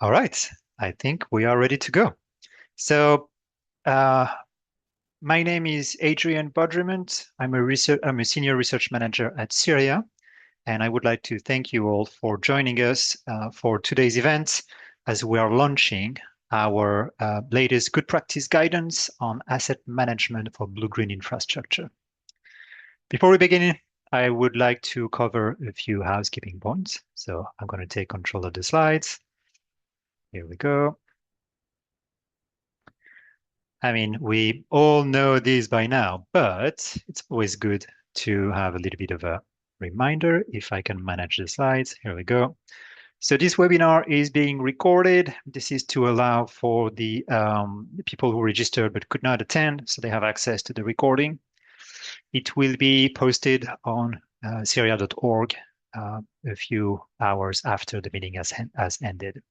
All right, I think we are ready to go. So, uh, my name is Adrian Bodriment. I'm a senior research manager at CIRIA, and I would like to thank you all for joining us for today's event as we are launching our latest good practice guidance on asset management for blue-green infrastructure. Before we begin, I would like to cover a few housekeeping points. So I'm going to take control of the slides. Here we go. I mean, we all know this by now, but it's always good to have a little bit of a reminder if I can manage the slides. Here we go. So this webinar is being recorded. This is to allow for the people who registered but could not attend, so they have access to the recording. It will be posted on ciria.org a few hours after the meeting has ended.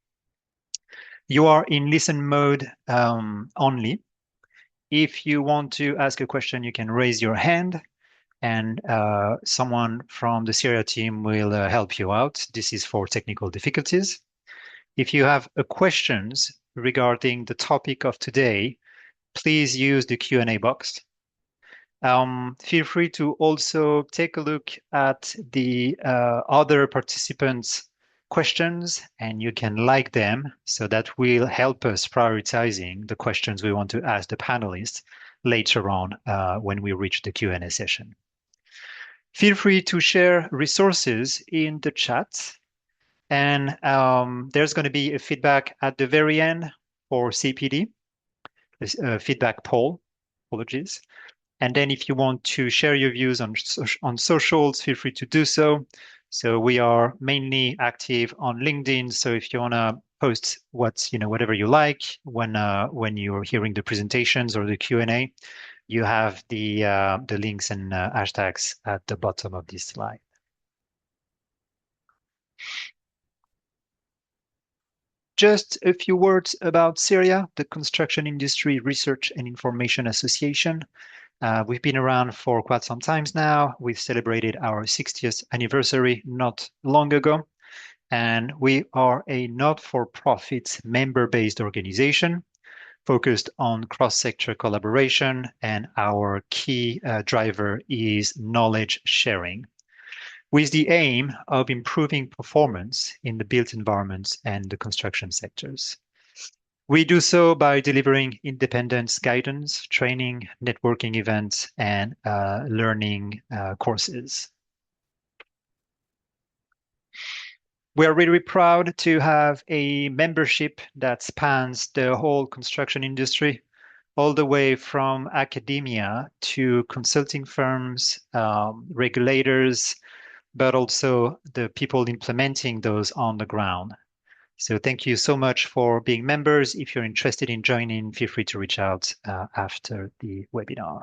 You are in listen mode only. If you want to ask a question, you can raise your hand and someone from the CIRIA team will help you out. This is for technical difficulties. If you have questions regarding the topic of today, please use the Q&A box. Feel free to also take a look at the other participants' questions and you can like them, so that will help us prioritizing the questions we want to ask the panelists later on when we reach the Q&A session. Feel free to share resources in the chat, and there's going to be a feedback at the very end for CPD, feedback poll, apologies. And then if you want to share your views on socials, feel free to do so. So we are mainly active on LinkedIn. So if you want to post whatever you like when you're hearing the presentations or the Q&A, you have the links and hashtags at the bottom of this slide. Just a few words about CIRIA, the Construction Industry Research and Information Association. We've been around for quite some time now. We've celebrated our 60th anniversary not long ago, and we are a not-for-profit member-based organization focused on cross-sector collaboration, and our key driver is knowledge sharing, with the aim of improving performance in the built environments and the construction sectors. We do so by delivering independent guidance, training, networking events, and learning courses. We are really proud to have a membership that spans the whole construction industry, all the way from academia to consulting firms, regulators, but also the people implementing those on the ground. So thank you so much for being members. If you're interested in joining, feel free to reach out after the webinar.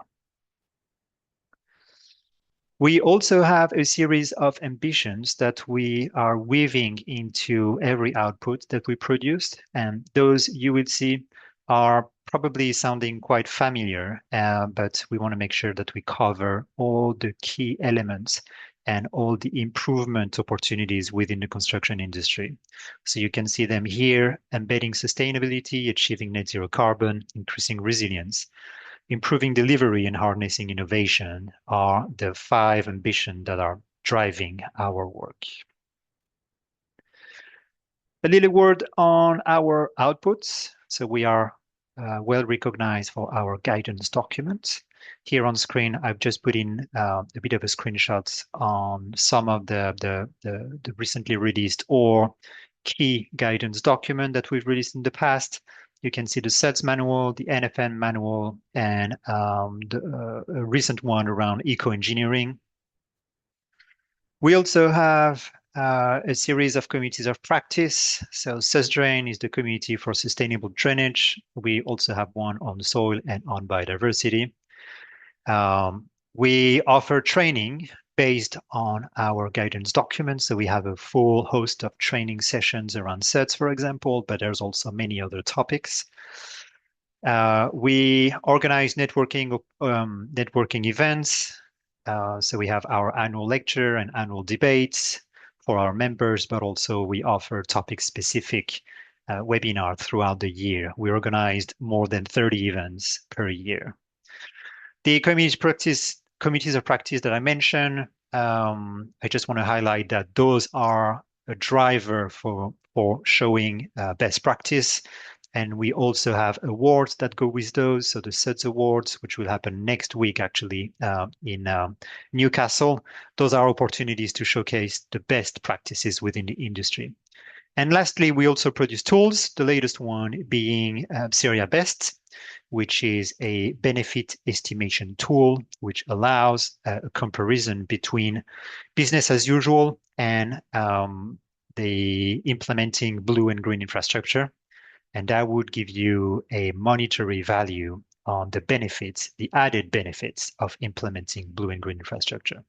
We also have a series of ambitions that we are weaving into every output that we produced. And those you will see are probably sounding quite familiar, but we want to make sure that we cover all the key elements and all the improvement opportunities within the construction industry. So you can see them here: embedding sustainability, achieving net zero carbon, increasing resilience, improving delivery, and harnessing innovation are the 5 ambitions that are driving our work. A little word on our outputs. So we are well recognized for our guidance documents. Here on screen, I've just put in a bit of a screenshot on some of the recently released or key guidance document that we've released in the past. You can see the SEDS manual, the NFM manual, and a recent one around eco-engineering. We also have a series of communities of practice. So SUSDRAIN is the community for sustainable drainage. We also have one on soil and on biodiversity. We offer training based on our guidance documents. So we have a full host of training sessions around SEDS, for example, but there's also many other topics. We organize networking events. So we have our annual lecture and annual debates for our members, but also we offer topic-specific webinar throughout the year. We organized more than 30 events per year. The communities of practice that I mentioned, I just want to highlight that those are a driver for showing best practice. And we also have awards that go with those. So the SUDS Awards, which will happen next week, actually, in Newcastle. Those are opportunities to showcase the best practices within the industry. And lastly, we also produce tools, the latest one being CIRIA Best, which is a benefit estimation tool, which allows a comparison between business as usual and the implementing blue and green infrastructure. And that would give you a monetary value on the benefits, the added benefits of implementing blue and green infrastructure.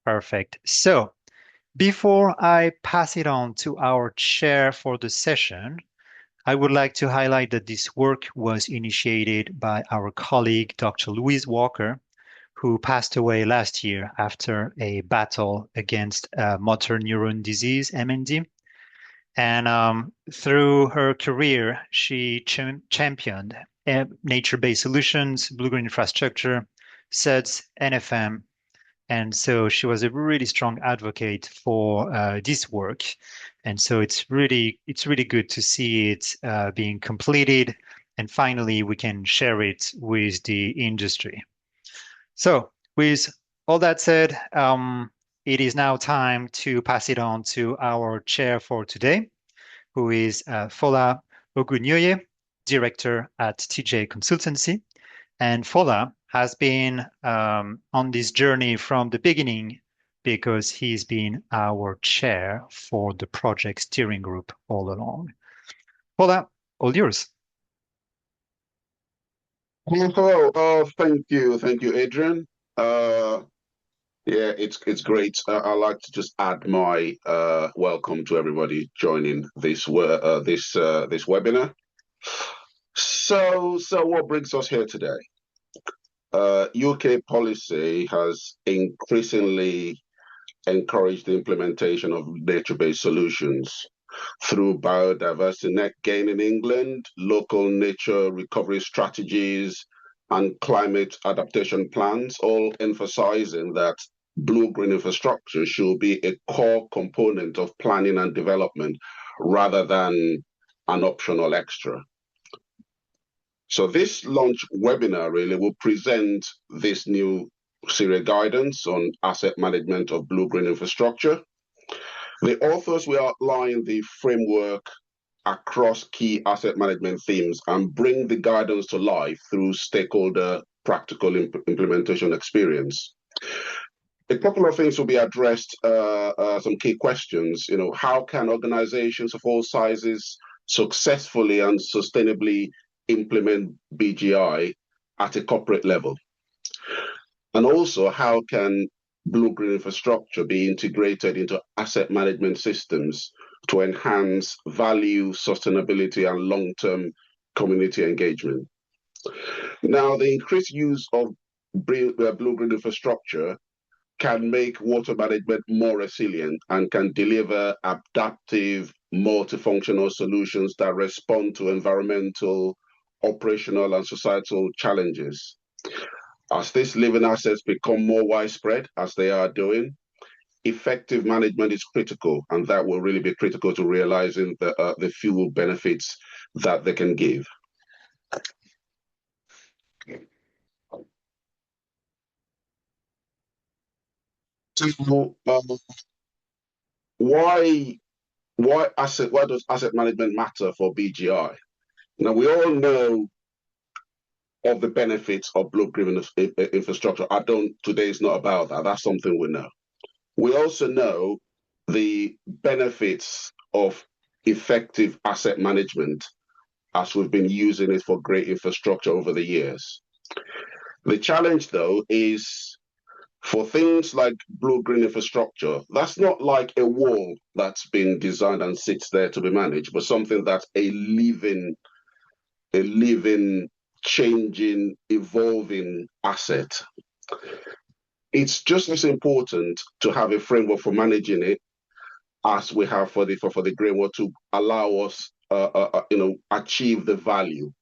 Perfect. So before I pass it on to our chair for the session, I would like to highlight that this work was initiated by our colleague, Dr. Louise Walker, who passed away last year after a battle against motor neuron disease, MND. And through her career, she championed nature-based solutions, blue-green infrastructure, SUDS, NFM. And so she was a really strong advocate for this work. And so it's really good to see it being completed. And finally, we can share it with the industry. So with all that said, it is now time to pass it on to our chair for today, who is Fola Ogunyoye, director at TJ Consultancy. And Fola has been on this journey from the beginning because he's been our chair for the project steering group all along. Fola, all yours. Hello. Thank you, Adrian. Yeah, it's great. I'd like to just add my welcome to everybody joining this webinar. So what brings us here today? UK policy has increasingly encouraged the implementation of nature-based solutions through Biodiversity Net Gain in England, local nature recovery strategies, and climate adaptation plans, all emphasizing that blue-green infrastructure should be a core component of planning and development rather than an optional extra. So this launch webinar really will present this new CIRIA guidance on asset management of blue-green infrastructure. The authors will outline the framework across key asset management themes and bring the guidance to life through stakeholder practical implementation experience. A couple of things will be addressed, some key questions. How can organizations of all sizes successfully and sustainably implement BGI at a corporate level? And also, how can blue-green infrastructure be integrated into asset management systems to enhance value, sustainability, and long-term community engagement? Now, the increased use of blue-green infrastructure can make water management more resilient and can deliver adaptive, multifunctional solutions that respond to environmental, operational, and societal challenges. As these living assets become more widespread, as they are doing, effective management is critical, and that will really be critical to realizing the fuel benefits that they can give. So, why does asset management matter for BGI? Now, we all know of the benefits of blue-green infrastructure. Today is not about that. That's something we know. We also know the benefits of effective asset management as we've been using it for great infrastructure over the years. The challenge, though, is for things like blue-green infrastructure, that's not like a wall that's been designed and sits there to be managed, but something that's a living, changing, evolving asset. It's just as important to have a framework for managing it as we have for the green one to allow us achieve the value.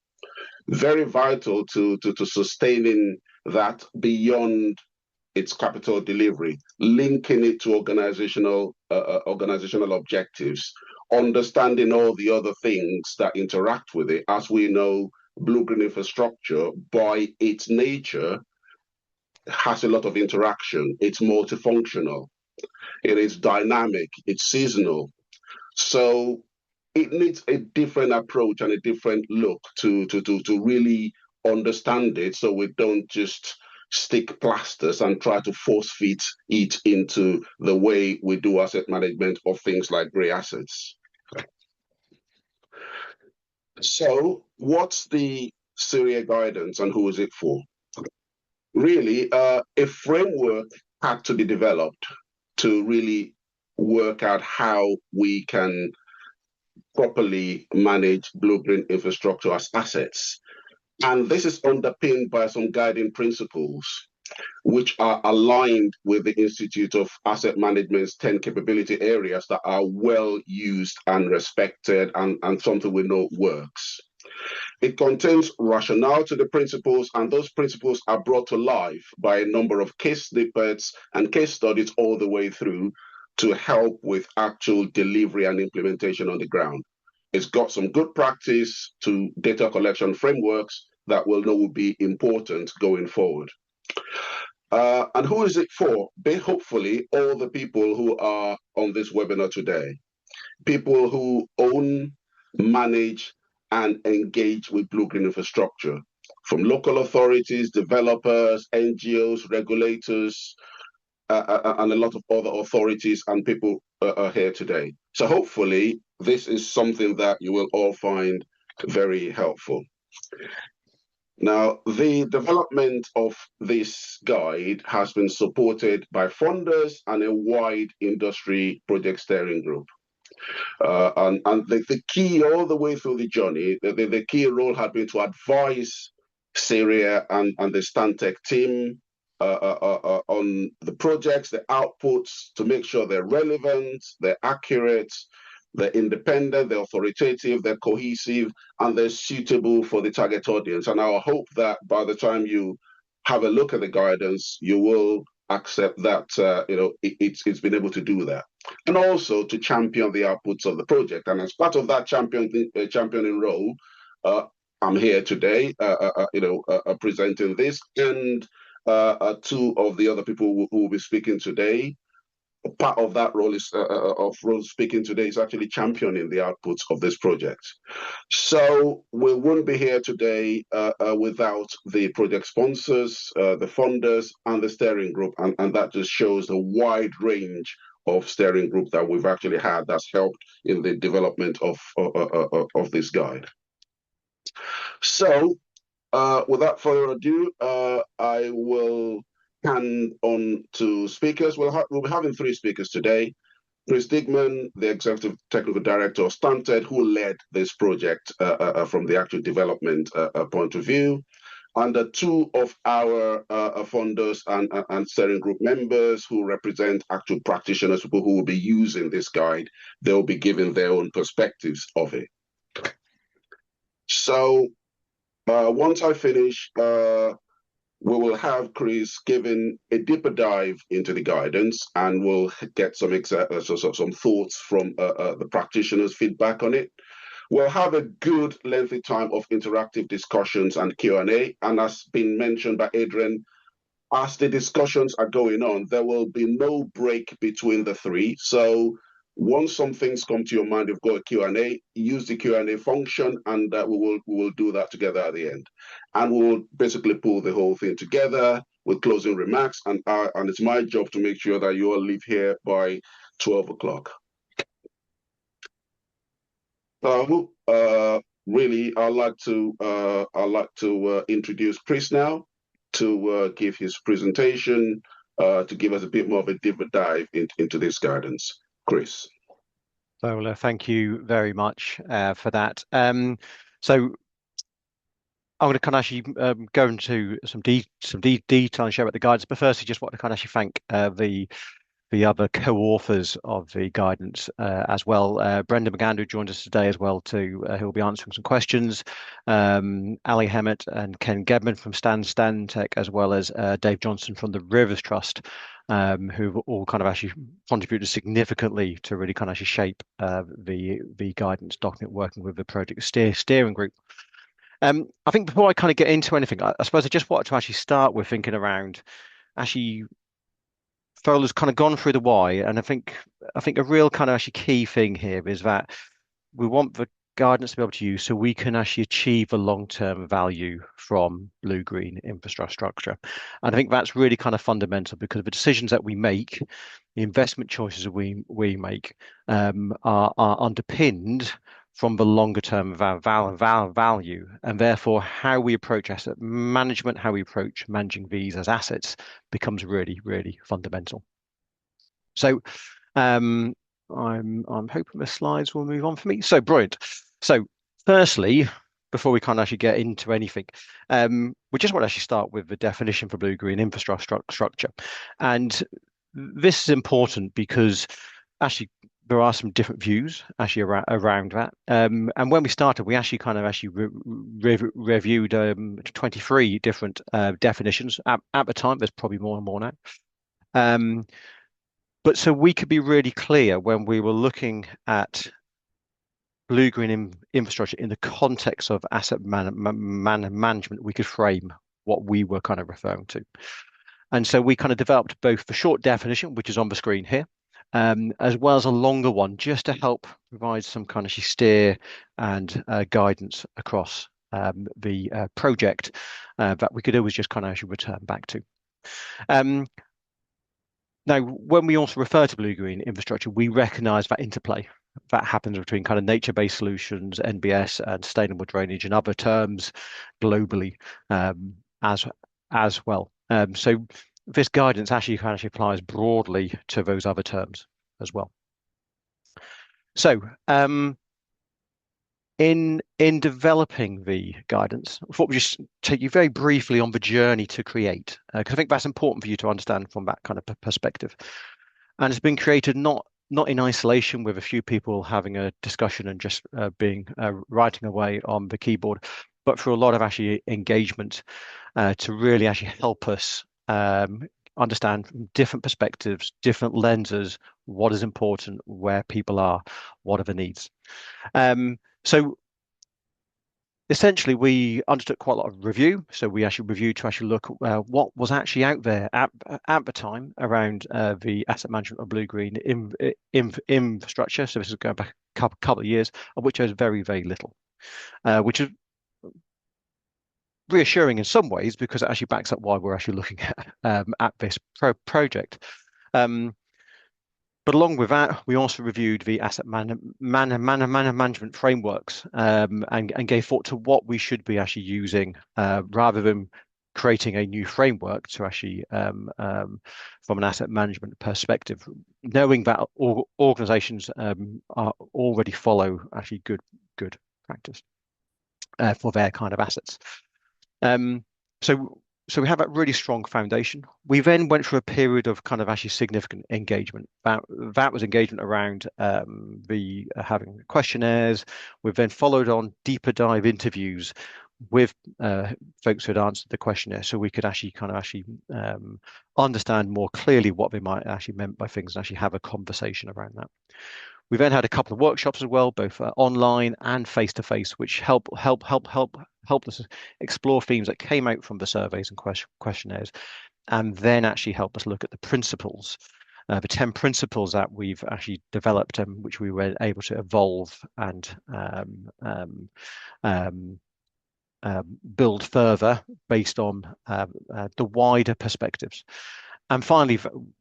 Very vital to sustaining that beyond its capital delivery, linking it to organizational objectives, understanding all the other things that interact with it. As we know, blue-green infrastructure, by its nature, has a lot of interaction. It's multifunctional. It is dynamic. It's seasonal. So it needs a different approach and a different look to really understand it, so we don't just stick plasters and try to force feed it into the way we do asset management of things like grey assets. So what's the CIRIA guidance and who is it for? Really, a framework had to be developed to really work out how we can properly manage blue-green infrastructure as assets. And this is underpinned by some guiding principles, which are aligned with the Institute of Asset Management's 10 capability areas that are well used and respected, and something we know works. It contains rationale to the principles, and those principles are brought to life by a number of case snippets and case studies all the way through to help with actual delivery and implementation on the ground. It's got some good practice to data collection frameworks that we'll know will be important going forward. And who is it for? Hopefully, all the people who are on this webinar today, people who own, manage, and engage with blue-green infrastructure, from local authorities, developers, NGOs, regulators, and a lot of other authorities and people are here today. So hopefully this is something that you will all find very helpful. Now, the development of this guide has been supported by funders and a wide industry project steering group. And the key all the way through the journey, the key role had been to advise CIRIA and the Stantec team on the projects, the outputs, to make sure they're relevant, they're accurate, they're independent, they're authoritative, they're cohesive, and they're suitable for the target audience. And I hope that by the time you have a look at the guidance, you will accept that it's been able to do that, and also to champion the outputs of the project. And as part of that championing role, I'm here today, presenting this, and two of the other people who will be speaking today. Part of that role is speaking today is actually championing the outputs of this project. So we wouldn't be here today without the project sponsors, the funders, and the steering group, and that just shows the wide range of steering group that we've actually had that's helped in the development of this guide. So without further ado, I will hand on to speakers. We'll be having three speakers today. Chris Digman, the Executive Technical Director of Stantec, who led this project from the actual development point of view. And two of our funders and steering group members who represent actual practitioners, people who will be using this guide. They'll be giving their own perspectives of it. So once I finish, we will have Chris giving a deeper dive into the guidance, and we'll get some thoughts from the practitioners' feedback on it. We'll have a good lengthy time of interactive discussions and Q&A, and as been mentioned by Adrian, as the discussions are going on, there will be no break between the three. So once some things come to your mind, you've got a Q&A, use the Q&A function, and we will do that together at the end. And we will basically pull the whole thing together with closing remarks, and it's my job to make sure that you all leave here by 12 o'clock. Really, I'd like to introduce Chris now to give his presentation, to give us a bit more of a deeper dive into this guidance. Chris. So thank you very much for that. So I'm going to kind of actually go into some detail and share about the guidance, but firstly, just want to kind of actually thank the the other co-authors of the guidance as well. Brenda McAndrew joined us today as well too, who will be answering some questions. Ali Hemmett and Ken Gedman from Stantec, as well as Dave Johnson from the Rivers Trust, who've all kind of actually contributed significantly to really kind of actually shape the guidance document, working with the project steering group. I think before I kind of get into anything, I suppose I just wanted to actually start with thinking around actually Fowler's kind of gone through the why, and I think a real kind of actually key thing here is that we want the guidance to be able to use so we can actually achieve a long-term value from blue-green infrastructure. And I think that's really kind of fundamental, because the decisions that we make, the investment choices that we make, are underpinned from the longer term value, and therefore how we approach asset management, how we approach managing these as assets becomes really, really fundamental. So I'm hoping the slides will move on for me. So brilliant. So firstly, before we kind of actually get into anything, we just want to actually start with the definition for blue-green infrastructure. And this is important because actually there are some different views actually around that. And when we started, we actually kind of actually reviewed 23 different definitions. At the time, there's probably more and more now. But so we could be really clear when we were looking at blue-green infrastructure in the context of asset management, we could frame what we were kind of referring to. And so we kind of developed both the short definition, which is on the screen here, as well as a longer one, just to help provide some kind of steer and guidance across the project that we could always just kind of actually return back to. Now, when we also refer to blue-green infrastructure, we recognise that interplay that happens between kind of nature-based solutions, NBS, and sustainable drainage, and other terms globally as well. So this guidance actually kind of applies broadly to those other terms as well. So in developing the guidance, I thought we'd just take you very briefly on the journey to create, because I think that's important for you to understand from that kind of perspective. And it's been created not in isolation with a few people having a discussion and just writing away on the keyboard, but for a lot of actually engagement to really actually help us understand from different perspectives, different lenses, what is important, where people are, what are the needs. So essentially, we undertook quite a lot of review. So we actually reviewed to actually look at what was actually out there at the time around the asset management of blue-green infrastructure. So this is going back a couple of years, of which there's very, very little, which is reassuring in some ways because it actually backs up why we're actually looking at this project. But along with that, we also reviewed the asset management frameworks and gave thought to what we should be actually using rather than creating a new framework to actually, from an asset management perspective, knowing that organizations already follow actually good practice for their kind of assets. So we have that really strong foundation. We then went through a period of kind of actually significant engagement. That was engagement around having questionnaires. We've then followed on deeper dive interviews with folks who had answered the questionnaire, so we could actually kind of understand more clearly what they might actually meant by things and actually have a conversation around that. We then had a couple of workshops as well, both online and face-to-face, which helped us explore themes that came out from the surveys and questionnaires, and then actually help us look at the principles, the 10 principles that we've actually developed and which we were able to evolve and build further based on the wider perspectives. And finally,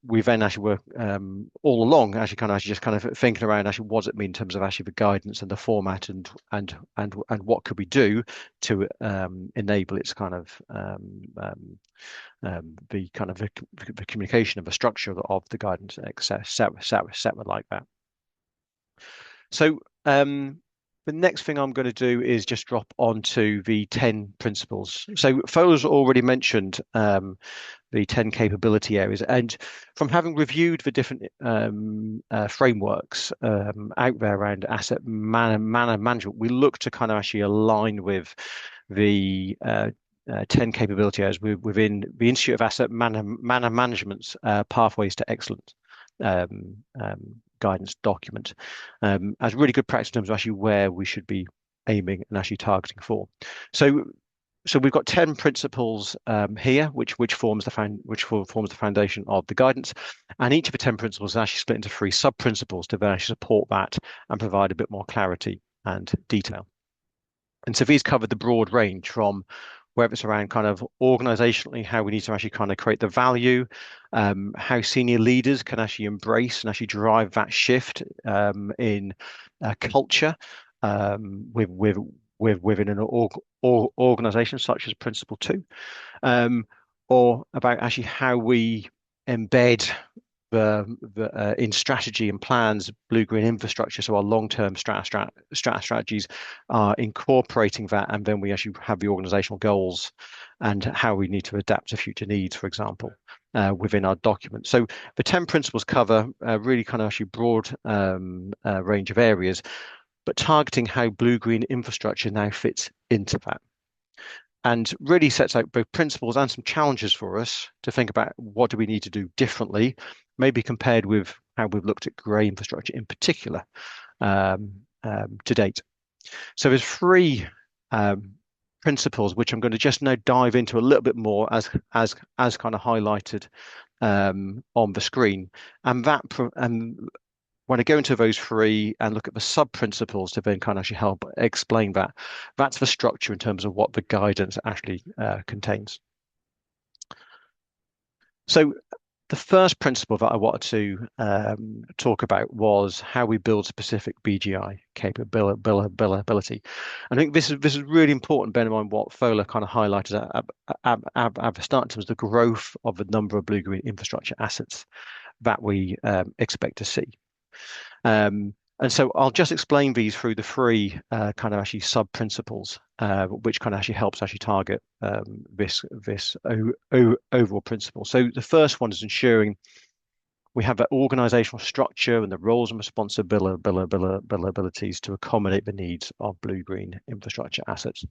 we then actually were all along actually just kind of thinking around actually what does it mean in terms of actually the guidance and the format and what could we do to enable its kind of the communication of the structure of the guidance, etc. like that. So the next thing I'm going to do is just drop onto the 10 principles. So Fowler's already mentioned the 10 capability areas. And from having reviewed the different frameworks out there around asset management, we look to kind of actually align with the 10 capability areas within the Institute of Asset Management's Pathways to Excellence guidance document as really good practice in terms of actually where we should be aiming and actually targeting for. So we've got 10 principles here, which forms the foundation of the guidance, and each of the 10 principles is actually split into 3 sub-principles to then actually support that and provide a bit more clarity and detail. And so these cover the broad range from whether it's around kind of organizationally, how we need to actually kind of create the value, how senior leaders can actually embrace and actually drive that shift in culture within an organization, such as Principle 2, or about actually how we embed in strategy and plans, blue-green infrastructure. So our long-term strategies are incorporating that, and then we actually have the organizational goals and how we need to adapt to future needs, for example, within our document. So the 10 principles cover a really kind of actually broad range of areas, but targeting how blue-green infrastructure now fits into that. And really sets out both principles and some challenges for us to think about what do we need to do differently, maybe compared with how we've looked at grey infrastructure in particular to date. So there's 3 principles which I'm going to just now dive into a little bit more as kind of highlighted on the screen, and when I go into those 3 and look at the sub-principles to then kind of actually help explain that, that's the structure in terms of what the guidance actually contains. So the first principle that I wanted to talk about was how we build specific BGI capability. I think this is really important, bear in mind what Fola kind of highlighted at the start in terms of the growth of the number of blue-green infrastructure assets that we expect to see. And so I'll just explain these through the 3 kind of actually sub-principles, which kind of actually helps actually target this overall principle. So the first one is ensuring we have that organizational structure and the roles and responsibilities to accommodate the needs of blue-green infrastructure assets.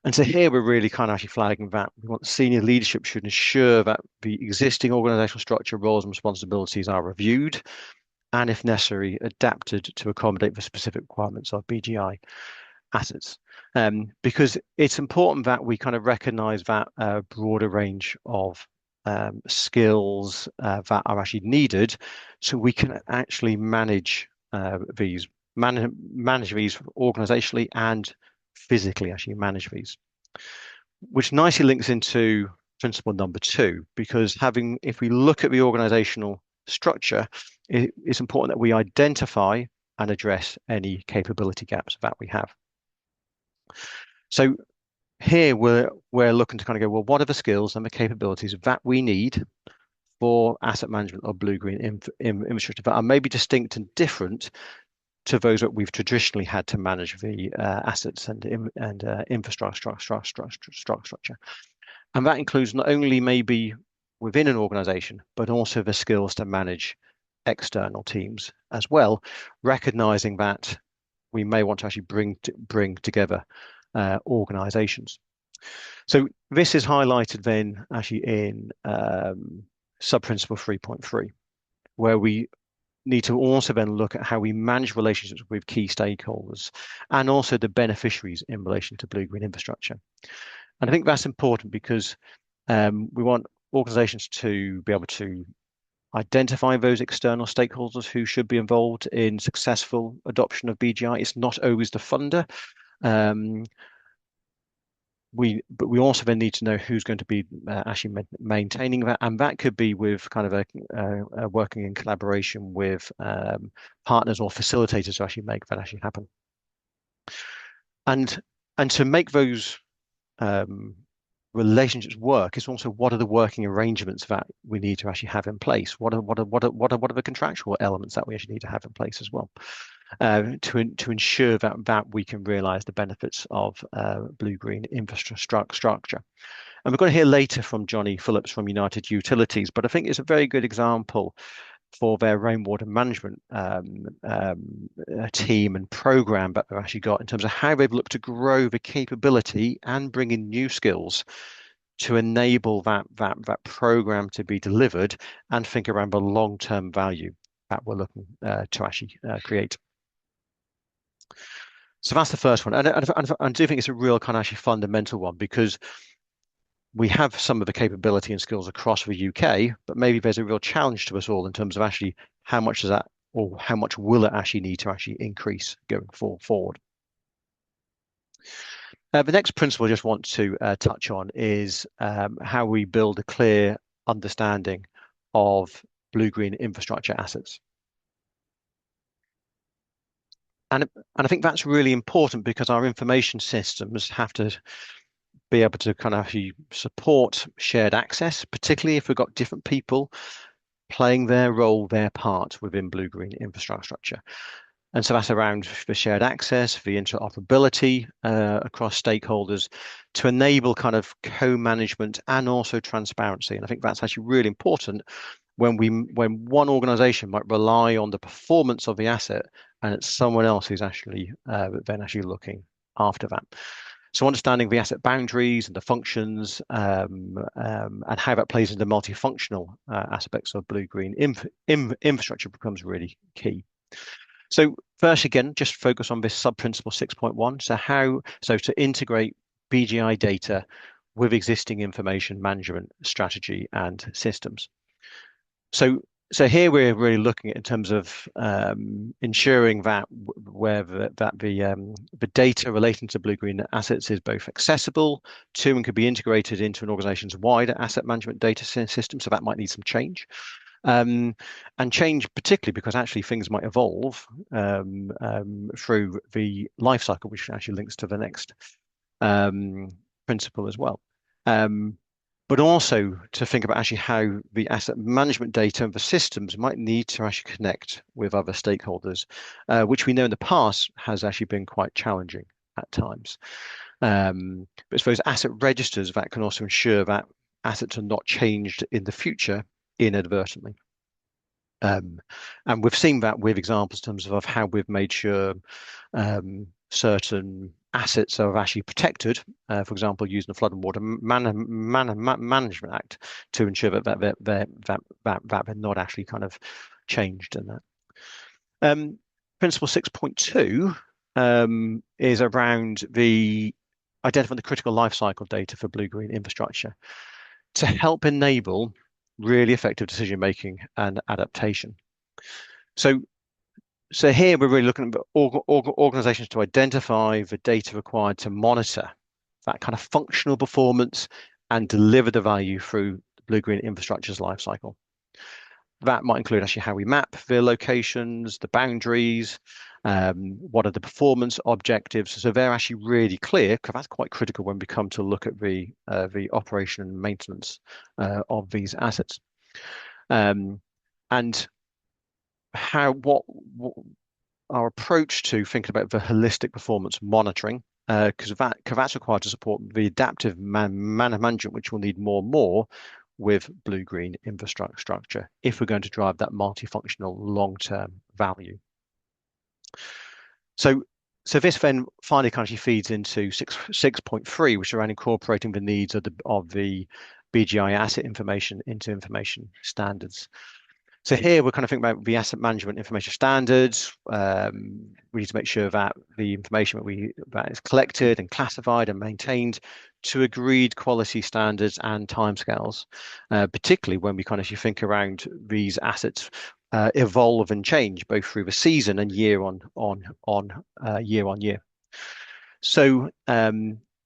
And so here we're really kind of actually flagging that we want senior leadership should ensure that the existing organizational structure, roles and responsibilities are reviewed, and if necessary, adapted to accommodate the specific requirements of BGI assets. Because it's important that we kind of recognize that broader range of skills that are actually needed, so we can actually manage these organizationally and physically actually manage these, which nicely links into principle number 2, because if we look at the organizational structure, it's important that we identify and address any capability gaps that we have. So here we're looking to kind of go, well, what are the skills and the capabilities that we need for asset management of blue-green infrastructure that are maybe distinct and different to those that we've traditionally had to manage the assets and infrastructure. And that includes not only maybe within an organization, but also the skills to manage external teams as well, recognizing that we may want to actually bring together organizations. So this is highlighted then actually in sub-principle 3.3, where we need to also then look at how we manage relationships with key stakeholders and also the beneficiaries in relation to blue-green infrastructure. And I think that's important because we want organizations to be able to identify those external stakeholders who should be involved in successful adoption of BGI. It's not always the funder. But we also then need to know who's going to be actually maintaining that, and that could be with kind of a working in collaboration with partners or facilitators to actually make that actually happen. And to make those relationships work, it's also what are the working arrangements that we need to actually have in place? What are the contractual elements that we actually need to have in place as well, to ensure that we can realise the benefits of blue-green infrastructure. And we're going to hear later from Johnny Phillips from United Utilities, but I think it's a very good example for their rainwater management team and program that they've actually got in terms of how they've looked to grow the capability and bring in new skills to enable that program to be delivered and think around the long-term value that we're looking to actually create. So that's the first one. And I do think it's a real kind of actually fundamental one, because we have some of the capability and skills across the UK, but maybe there's a real challenge to us all in terms of actually how much does that, or how much will it actually need to actually increase going forward. The next principle I just want to touch on is how we build a clear understanding of blue-green infrastructure assets. And I think that's really important, because our information systems have to be able to kind of actually support shared access, particularly if we've got different people playing their role, their part within blue-green infrastructure. And so that's around the shared access, the interoperability across stakeholders to enable kind of co-management and also transparency. And I think that's actually really important when one organization might rely on the performance of the asset and it's someone else who's actually then actually looking after that. So understanding the asset boundaries and the functions and how that plays into multifunctional aspects of blue-green infrastructure becomes really key. So first, again, just focus on this sub-principle 6.1. So to integrate BGI data with existing information management strategy and systems. So here we're really looking at in terms of ensuring that the data relating to blue-green assets is both accessible to and could be integrated into an organization's wider asset management data system. So that might need some change. And change particularly because actually things might evolve through the life cycle, which actually links to the next principle as well. But also to think about actually how the asset management data and the systems might need to actually connect with other stakeholders, which we know in the past has actually been quite challenging at times. But I suppose asset registers that can also ensure that assets are not changed in the future inadvertently. And we've seen that with examples in terms of how we've made sure certain assets are actually protected, for example, using the Flood and Water Management Act to ensure that they're not actually kind of changed in that. Principle 6.2 is around the identifying the critical life cycle data for blue-green infrastructure to help enable really effective decision making and adaptation. So here we're really looking at organizations to identify the data required to monitor that kind of functional performance and deliver the value through the blue-green infrastructure's life cycle. That might include actually how we map the locations, the boundaries, what are the performance objectives. So they're actually really clear, because that's quite critical when we come to look at the operation and maintenance of these assets. And what our approach to thinking about the holistic performance monitoring, because that's required to support the adaptive management, which we'll need more and more with blue-green infrastructure if we're going to drive that multifunctional long-term value. So this then finally kind of feeds into 6.3, which is around incorporating the needs of the BGI asset information into information standards. So here we're kind of thinking about the asset management information standards. We need to make sure that the information that is collected and classified and maintained to agreed quality standards and timescales, particularly when we kind of think around these assets evolve and change both through the season and year on year. So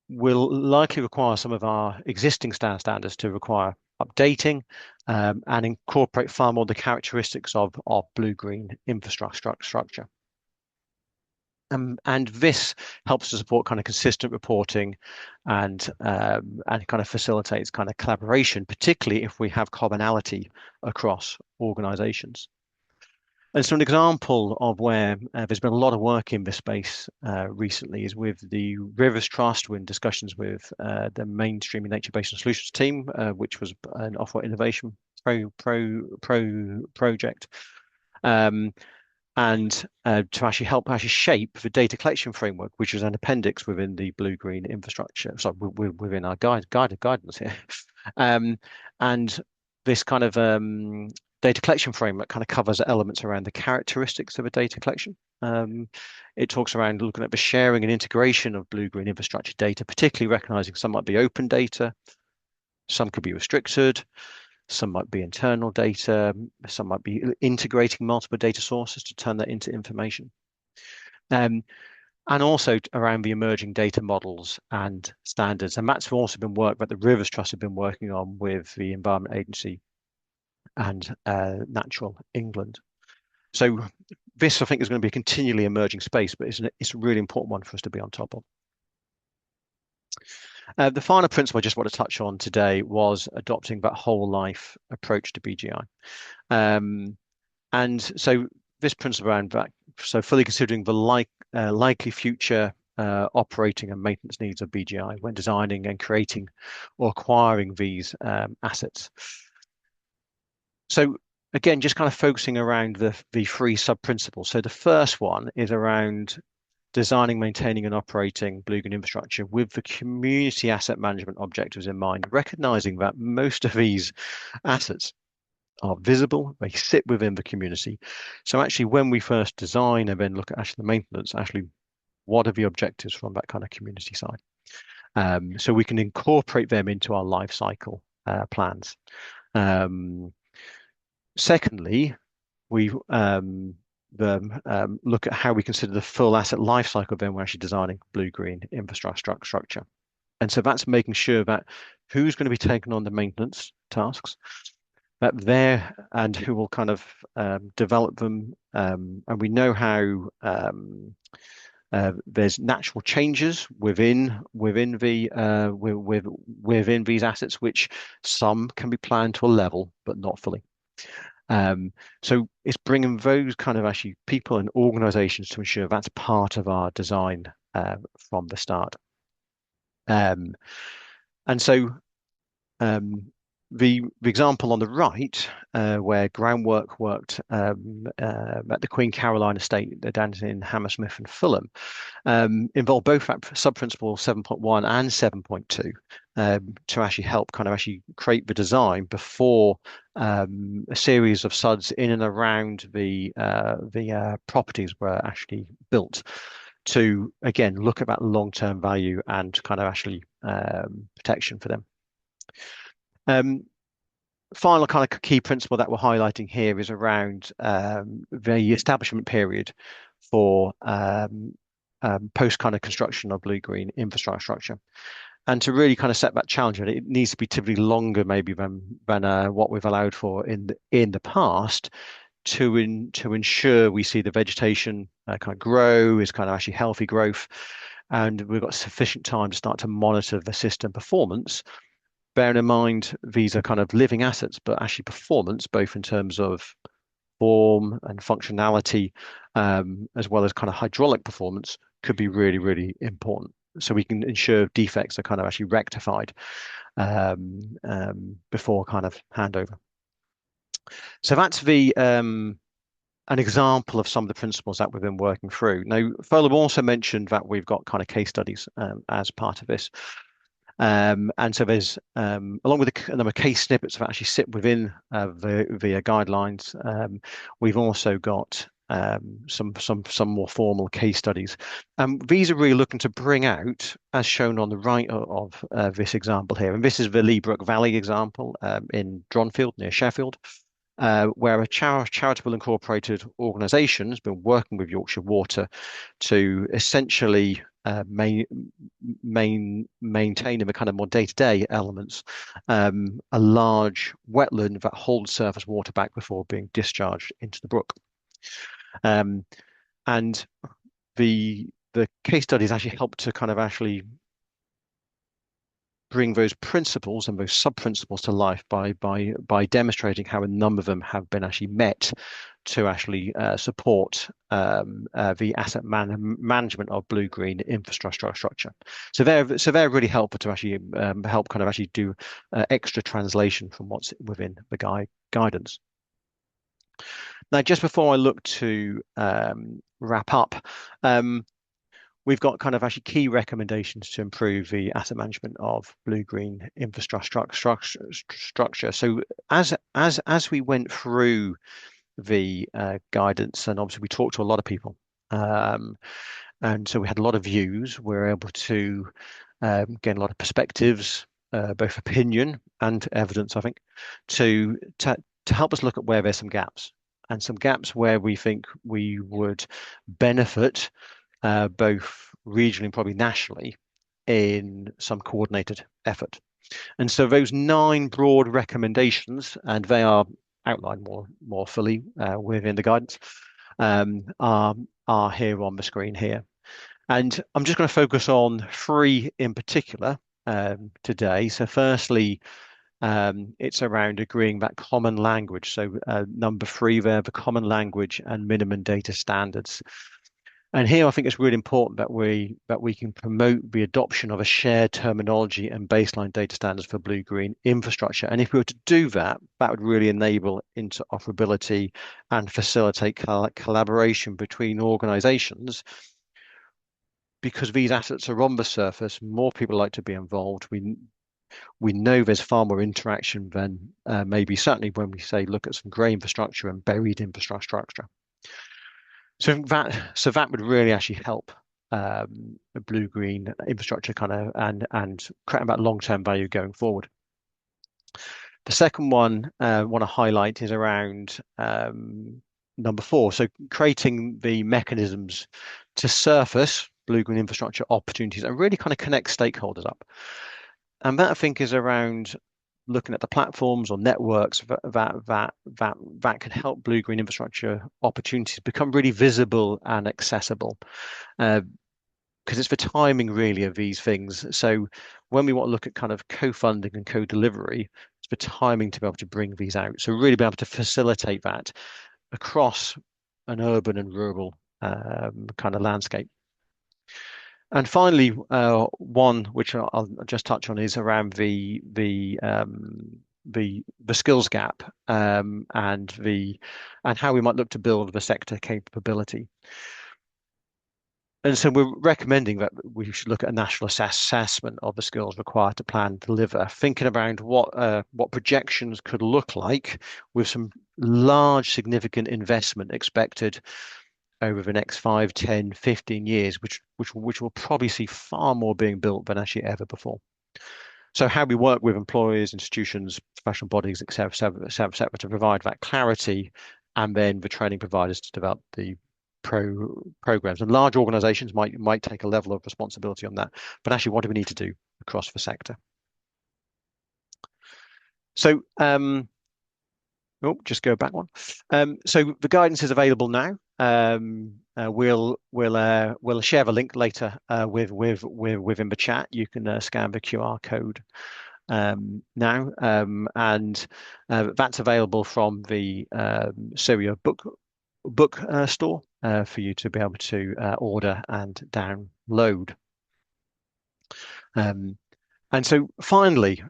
we'll likely require some of our existing standards to require updating and incorporate far more the characteristics of blue-green infrastructure. And this helps to support kind of consistent reporting and kind of facilitates kind of collaboration, particularly if we have commonality across organizations. And so an example of where there's been a lot of work in this space recently is with the Rivers Trust. We're in discussions with the mainstreaming nature-based solutions team, which was an Ofwat Innovation project. And to actually help shape the data collection framework, which is an appendix within the blue-green infrastructure, sorry, within our guidance here. And this kind of data collection framework kind of covers elements around the characteristics of a data collection. It talks around looking at the sharing and integration of blue-green infrastructure data, particularly recognizing some might be open data, some could be restricted, some might be internal data, some might be integrating multiple data sources to turn that into information. And also around the emerging data models and standards. And that's also been work that the Rivers Trust have been working on with the Environment Agency and Natural England. So this, I think, is going to be a continually emerging space, but it's a really important one for us to be on top of. The final principle I just want to touch on today was adopting that whole life approach to BGI. And so this principle around that, so fully considering the likely future operating and maintenance needs of BGI when designing and creating or acquiring these assets. So again, just kind of focusing around the three sub-principles. So the first one is around designing, maintaining, and operating blue-green infrastructure with the community asset management objectives in mind, recognizing that most of these assets are visible, they sit within the community. So actually, when we first design and then look at actually the maintenance, actually, what are the objectives from that kind of community side? So we can incorporate them into our life cycle plans. Secondly, we look at how we consider the full asset life cycle when we're actually designing blue-green infrastructure. And so that's making sure that who's going to be taking on the maintenance tasks, that they're and who will kind of develop them. And we know how there's natural changes within these assets, which some can be planned to a level, but not fully. So it's bringing those kind of actually people and organizations to ensure that's part of our design from the start. And so the example on the right, where groundwork worked at the Queen Caroline estate down in Hammersmith and Fulham, involved both sub-principle 7.1 and 7.2 to actually help kind of actually create the design before a series of SUDs in and around the properties were actually built, to again look at that long-term value and kind of actually protection for them. Final kind of key principle that we're highlighting here is around the establishment period for post kind of construction of blue-green infrastructure. And to really kind of set that challenge, it needs to be typically longer maybe than what we've allowed for in the past, to ensure we see the vegetation kind of grow, is kind of actually healthy growth, and we've got sufficient time to start to monitor the system performance. Bearing in mind, these are kind of living assets, but actually performance, both in terms of form and functionality, as well as kind of hydraulic performance, could be really, really important. So we can ensure defects are kind of actually rectified before kind of handover. So that's an example of some of the principles that we've been working through. Now, Folum also mentioned that we've got kind of case studies as part of this. And so there's, along with a number of case snippets that actually sit within the guidelines, we've also got some more formal case studies. These are really looking to bring out, as shown on the right of this example here, and this is the Lee Brook Valley example in Dronfield near Sheffield, where a charitable incorporated organisation has been working with Yorkshire Water to essentially maintain in the kind of more day-to-day elements a large wetland that holds surface water back before being discharged into the brook. And the case studies actually help to kind of actually bring those principles and those sub-principles to life by demonstrating how a number of them have been actually met to actually support the asset management of blue-green infrastructure structure. So they're really helpful to actually help kind of actually do extra translation from what's within the guidance. Now, just before I look to wrap up, we've got kind of actually key recommendations to improve the asset management of blue-green infrastructure structure. So as we went through the guidance, and obviously we talked to a lot of people, and so we had a lot of views. We were able to gain a lot of perspectives, both opinion and evidence, I think, to help us look at where there's some gaps, and some gaps where we think we would benefit both regionally and probably nationally in some coordinated effort. And so those 9 broad recommendations, and they are outlined more fully within the guidance, are here on the screen here. And I'm just going to focus on 3 in particular today. So firstly, it's around agreeing that common language. So number 3 there, the common language and minimum data standards. And here I think it's really important that we can promote the adoption of a shared terminology and baseline data standards for blue-green infrastructure. And if we were to do that, that would really enable interoperability and facilitate collaboration between organizations. Because these assets are on the surface, more people like to be involved. We know there's far more interaction than maybe certainly when we say look at some grey infrastructure and buried infrastructure. So that would really actually help blue-green infrastructure kind of and creating that long-term value going forward. The second one I want to highlight is around number 4. So creating the mechanisms to surface blue-green infrastructure opportunities and really kind of connect stakeholders up. And that I think is around looking at the platforms or networks that can help blue-green infrastructure opportunities become really visible and accessible. Because it's the timing really of these things. So when we want to look at kind of co-funding and co-delivery, it's the timing to be able to bring these out. So really be able to facilitate that across an urban and rural kind of landscape. And finally, one which I'll just touch on is around the skills gap and how we might look to build the sector capability. And so we're recommending that we should look at a national assessment of the skills required to plan and deliver, thinking around what projections could look like with some large significant investment expected over the next 5, 10, 15 years, which will probably see far more being built than actually ever before. So how we work with employers, institutions, professional bodies, et cetera, to provide that clarity, and then the training providers to develop the programs. And large organizations might take a level of responsibility on that, but actually what do we need to do across the sector? So just go back one. So the guidance is available now. We'll share the link later within the chat. You can scan the QR code now, and that's available from the CIRIA book store for you to be able to order and download. And so finally,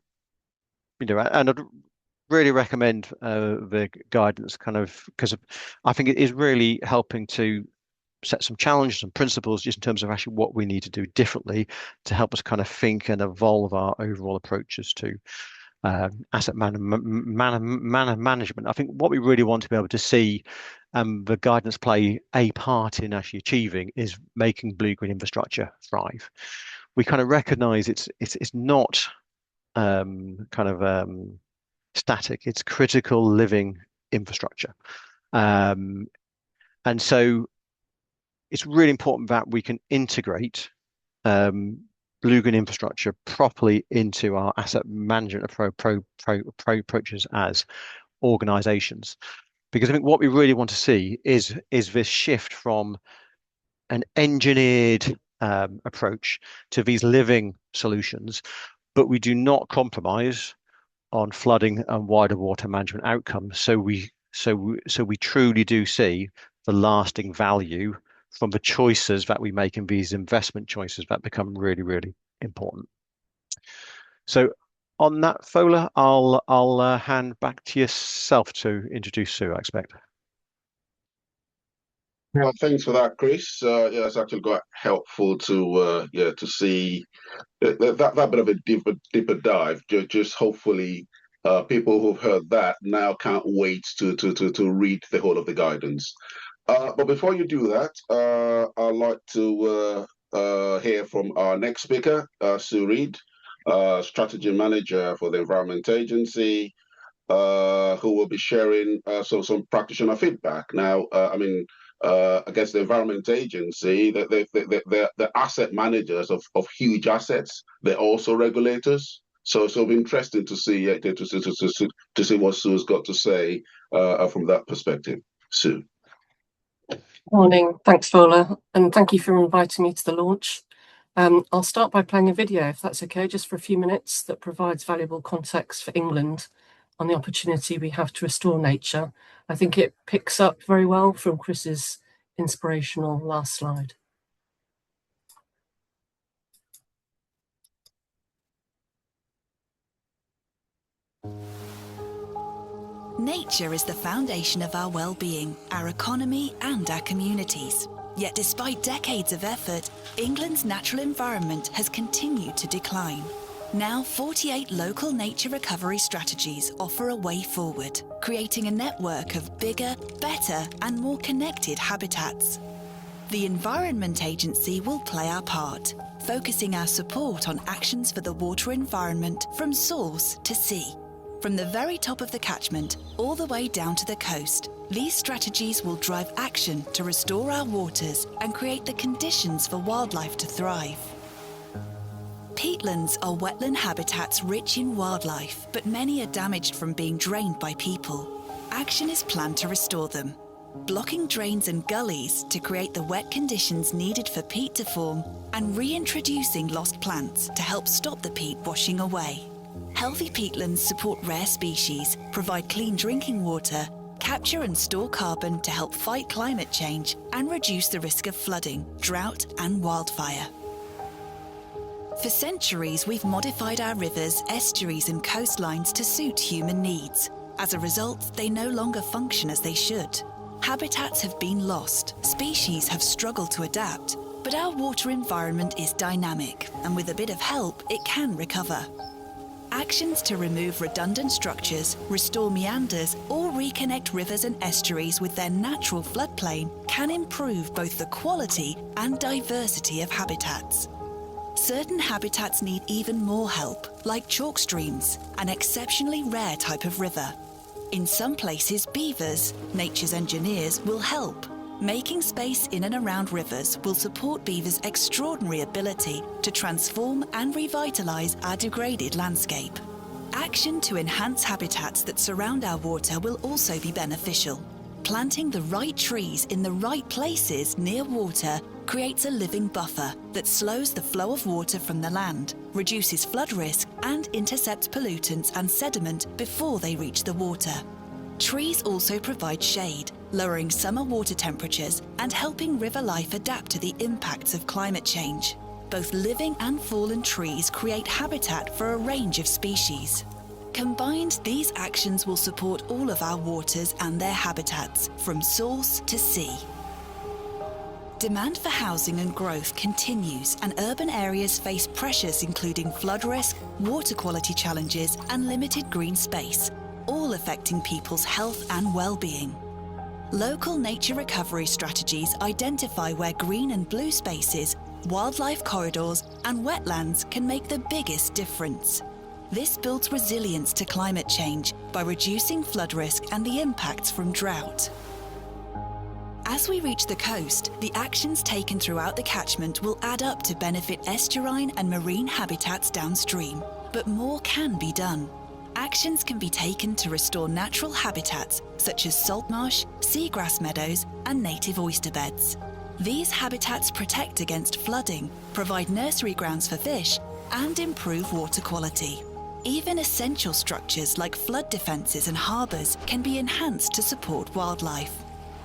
and I'd really recommend the guidance kind of because I think it is really helping to set some challenges and principles just in terms of actually what we need to do differently to help us kind of think and evolve our overall approaches to asset management. I think what we really want to be able to see the guidance play a part in actually achieving is making blue-green infrastructure thrive. We kind of recognize it's not static, it's critical living infrastructure. And so it's really important that we can integrate blue-green infrastructure properly into our asset management approaches as organizations. Because I think what we really want to see is this shift from an engineered approach to these living solutions, but we do not compromise on flooding and wider water management outcomes. So we So we truly do see the lasting value from the choices that we make in these investment choices that become really, really important. So on that, Fola, I'll hand back to yourself to introduce Sue, I expect. Well, thanks for that, Chris. Yeah, it's actually quite helpful to to see that bit of a deeper dive. Just hopefully, people who've heard that now can't wait to read the whole of the guidance. But before you do that, I'd like to hear from our next speaker, Sue Reed, Strategy Manager for the Environment Agency, who will be sharing some practitioner feedback. Now, I guess the Environment Agency, the asset managers of huge assets. They're also regulators. So it'll be interesting to see what Sue's got to say from that perspective. Sue. Morning, thanks Fola, and thank you for inviting me to the launch. I'll start by playing a video, if that's okay, just for a few minutes, that provides valuable context for England on the opportunity we have to restore nature. I think it picks up very well from Chris's inspirational last slide. Nature is the foundation of our well-being, our economy and our communities. Yet despite decades of effort, England's natural environment has continued to decline. Now 48 local nature recovery strategies offer a way forward, creating a network of bigger, better and more connected habitats. The Environment Agency will play our part, focusing our support on actions for the water environment from source to sea. From the very top of the catchment all the way down to the coast, these strategies will drive action to restore our waters and create the conditions for wildlife to thrive. Peatlands are wetland habitats rich in wildlife, but many are damaged from being drained by people. Action is planned to restore them, blocking drains and gullies to create the wet conditions needed for peat to form and reintroducing lost plants to help stop the peat washing away. Healthy peatlands support rare species, provide clean drinking water, capture and store carbon to help fight climate change and reduce the risk of flooding, drought and wildfire. For centuries, we've modified our rivers, estuaries and coastlines to suit human needs. As a result, they no longer function as they should. Habitats have been lost, species have struggled to adapt, but our water environment is dynamic, and with a bit of help, it can recover. Actions to remove redundant structures, restore meanders, or reconnect rivers and estuaries with their natural floodplain can improve both the quality and diversity of habitats. Certain habitats need even more help, like chalk streams, an exceptionally rare type of river. In some places, beavers, nature's engineers, will help. Making space in and around rivers will support beavers' extraordinary ability to transform and revitalise our degraded landscape. Action to enhance habitats that surround our water will also be beneficial. Planting the right trees in the right places near water creates a living buffer that slows the flow of water from the land, reduces flood risk and intercepts pollutants and sediment before they reach the water. Trees also provide shade, lowering summer water temperatures and helping river life adapt to the impacts of climate change. Both living and fallen trees create habitat for a range of species. Combined, these actions will support all of our waters and their habitats, from source to sea. Demand for housing and growth continues, and urban areas face pressures including flood risk, water quality challenges, and limited green space, all affecting people's health and well-being. Local nature recovery strategies identify where green and blue spaces, wildlife corridors, and wetlands can make the biggest difference. This builds resilience to climate change by reducing flood risk and the impacts from drought. As we reach the coast, the actions taken throughout the catchment will add up to benefit estuarine and marine habitats downstream, but more can be done. Actions can be taken to restore natural habitats such as salt marsh, seagrass meadows, and native oyster beds. These habitats protect against flooding, provide nursery grounds for fish, and improve water quality. Even essential structures like flood defences and harbours can be enhanced to support wildlife.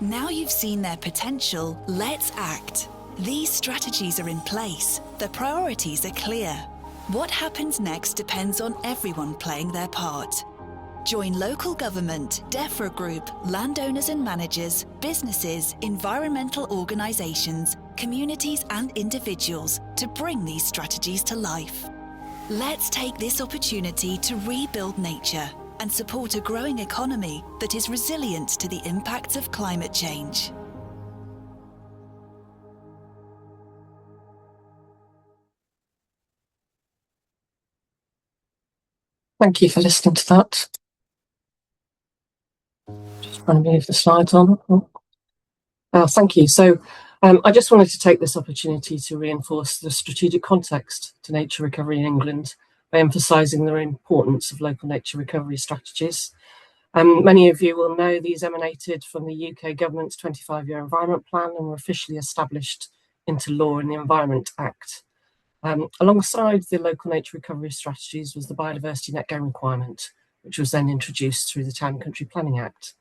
Now you've seen their potential, let's act. These strategies are in place, the priorities are clear. What happens next depends on everyone playing their part. Join local government, DEFRA Group, landowners and managers, businesses, environmental organisations, communities and individuals to bring these strategies to life. Let's take this opportunity to rebuild nature and support a growing economy that is resilient to the impacts of climate change. Thank you for listening to that. Just trying to move the slides on. Thank you. So I just wanted to take this opportunity to reinforce the strategic context to nature recovery in England by emphasising the importance of local nature recovery strategies. Many of you will know these emanated from the UK government's 25-year environment plan and were officially established into law in the Environment Act. Alongside the local nature recovery strategies was the Biodiversity Net Gain requirement, which was then introduced through the Town and Country Planning Act.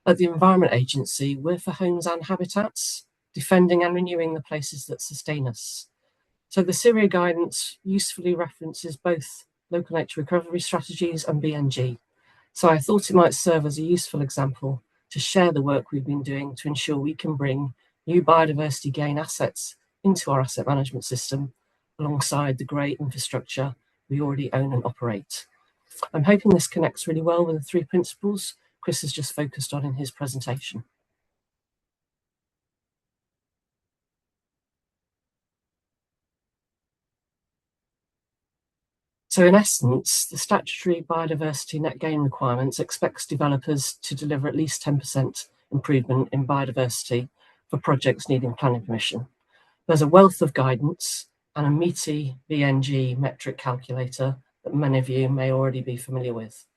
At the Environment Agency, we're for homes and habitats, defending and renewing the places that sustain us. So the CIRIA guidance usefully references both local nature recovery strategies and BNG. So I thought it might serve as a useful example to share the work we've been doing to ensure we can bring new biodiversity gain assets into our asset management system alongside the grey infrastructure we already own and operate. I'm hoping this connects really well with the three principles Chris has just focused on in his presentation. So in essence, the statutory biodiversity net gain requirements expects developers to deliver at least 10% improvement in biodiversity for projects needing planning permission. There's a wealth of guidance and a meaty BNG metric calculator that many of you may already be familiar with.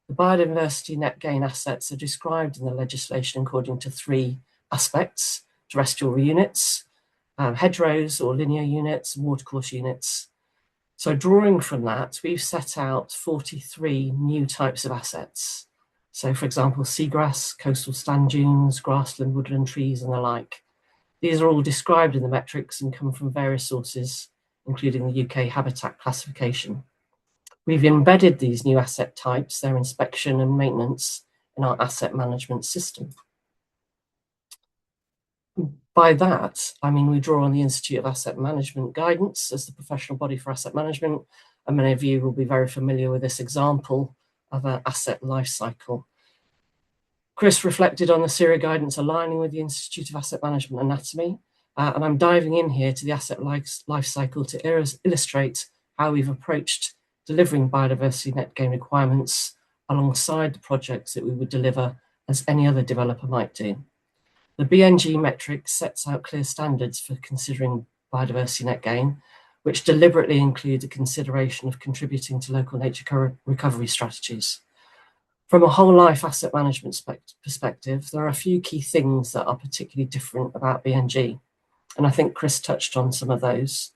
The biodiversity net gain assets are described in the legislation according to three aspects: terrestrial units, hedgerows or linear units, and watercourse units. So drawing from that, we've set out 43 new types of assets. So for example, seagrass, coastal sand dunes, grassland, woodland trees, and the like. These are all described in the metrics and come from various sources, including the UK habitat classification. We've embedded these new asset types, their inspection and maintenance, in our asset management system. By that, I mean we draw on the Institute of Asset Management guidance as the professional body for asset management, and many of you will be very familiar with this example of an asset life cycle. Chris reflected on the CIRIA guidance aligning with the Institute of Asset Management anatomy, and I'm diving in here to the asset life cycle to illustrate how we've approached delivering biodiversity net gain requirements alongside the projects that we would deliver as any other developer might do. The BNG metric sets out clear standards for considering biodiversity net gain, which deliberately include the consideration of contributing to local nature recovery strategies. From a whole life asset management perspective, there are a few key things that are particularly different about BNG, and I think Chris touched on some of those.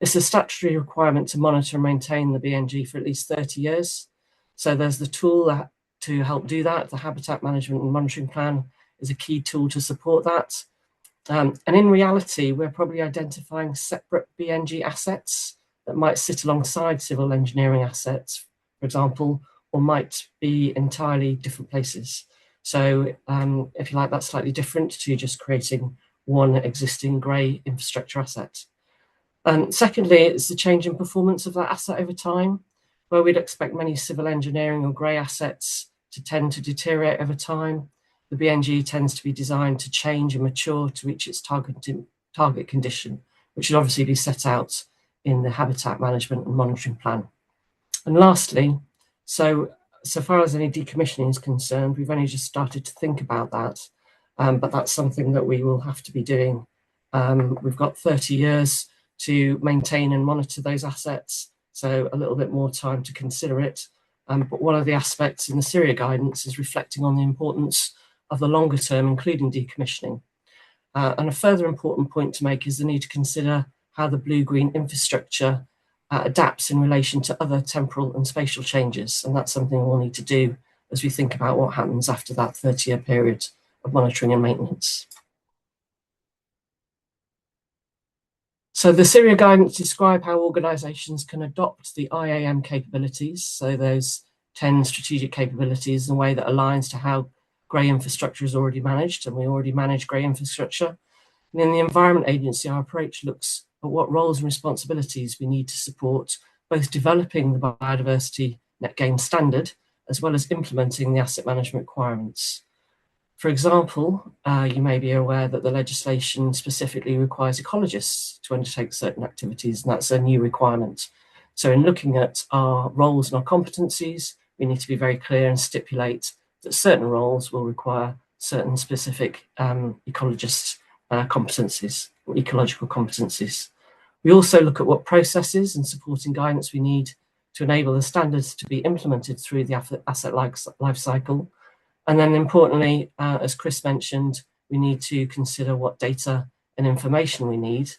It's a statutory requirement to monitor and maintain the BNG for at least 30 years. So there's the tool to help do that. The Habitat Management and Monitoring Plan is a key tool to support that. And in reality, we're probably identifying separate BNG assets that might sit alongside civil engineering assets, for example, or might be entirely different places. So if you like, that's slightly different to just creating one existing grey infrastructure asset. Secondly, it's the change in performance of that asset over time, where we'd expect many civil engineering or grey assets to tend to deteriorate over time. The BNG tends to be designed to change and mature to reach its target condition, which should obviously be set out in the Habitat Management and Monitoring Plan. And lastly, so far as any decommissioning is concerned, we've only just started to think about that, but that's something that we will have to be doing. We've got 30 years to maintain and monitor those assets, so a little bit more time to consider it. But one of the aspects in the CIRIA guidance is reflecting on the importance of the longer term, including decommissioning. And a further important point to make is the need to consider how the blue-green infrastructure adapts in relation to other temporal and spatial changes. And that's something we'll need to do as we think about what happens after that 30-year period of monitoring and maintenance. So the CIRIA guidance describe how organisations can adopt the IAM capabilities, so those 10 strategic capabilities, in a way that aligns to how grey infrastructure is already managed, and we already manage grey infrastructure. And in the Environment Agency, our approach looks at what roles and responsibilities we need to support both developing the Biodiversity Net Gain standard, as well as implementing the asset management requirements. For example, you may be aware that the legislation specifically requires ecologists to undertake certain activities, and that's a new requirement. So in looking at our roles and our competencies, we need to be very clear and stipulate that certain roles will require certain specific ecologist competencies, or ecological competencies. We also look at what processes and supporting guidance we need to enable the standards to be implemented through the asset life cycle. And then importantly, as Chris mentioned, we need to consider what data and information we need,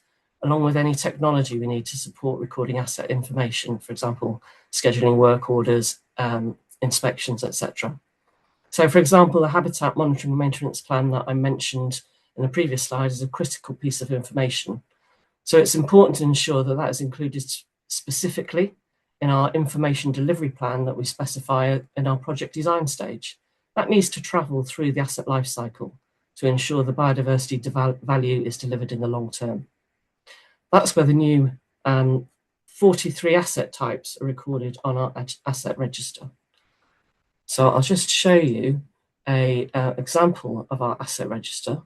along with any technology we need to support recording asset information, for example, scheduling work orders, inspections, etc. So for example, the habitat monitoring and maintenance plan that I mentioned in the previous slide is a critical piece of information. So it's important to ensure that that is included specifically in our information delivery plan that we specify in our project design stage. That needs to travel through the asset life cycle to ensure the biodiversity value is delivered in the long term. That's where the new 43 asset types are recorded on our asset register. So I'll just show you an example of our asset register,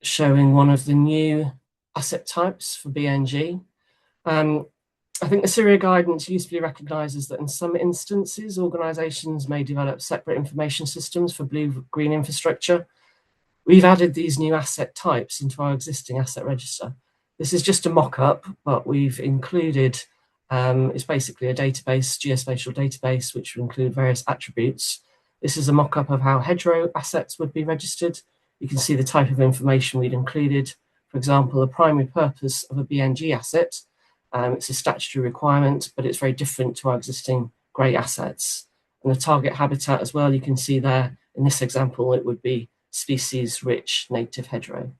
showing one of the new asset types for BNG. I think the CIRIA guidance usefully recognises that in some instances, organisations may develop separate information systems for blue-green infrastructure. We've added these new asset types into our existing asset register. This is just a mock-up, but we've included, it's basically a database, geospatial database, which will include various attributes. This is a mock-up of how hedgerow assets would be registered. You can see the type of information we'd included. For example, the primary purpose of a BNG asset. It's a statutory requirement, but it's very different to our existing grey assets. And the target habitat as well, you can see there, in this example, it would be species-rich native hedgerow.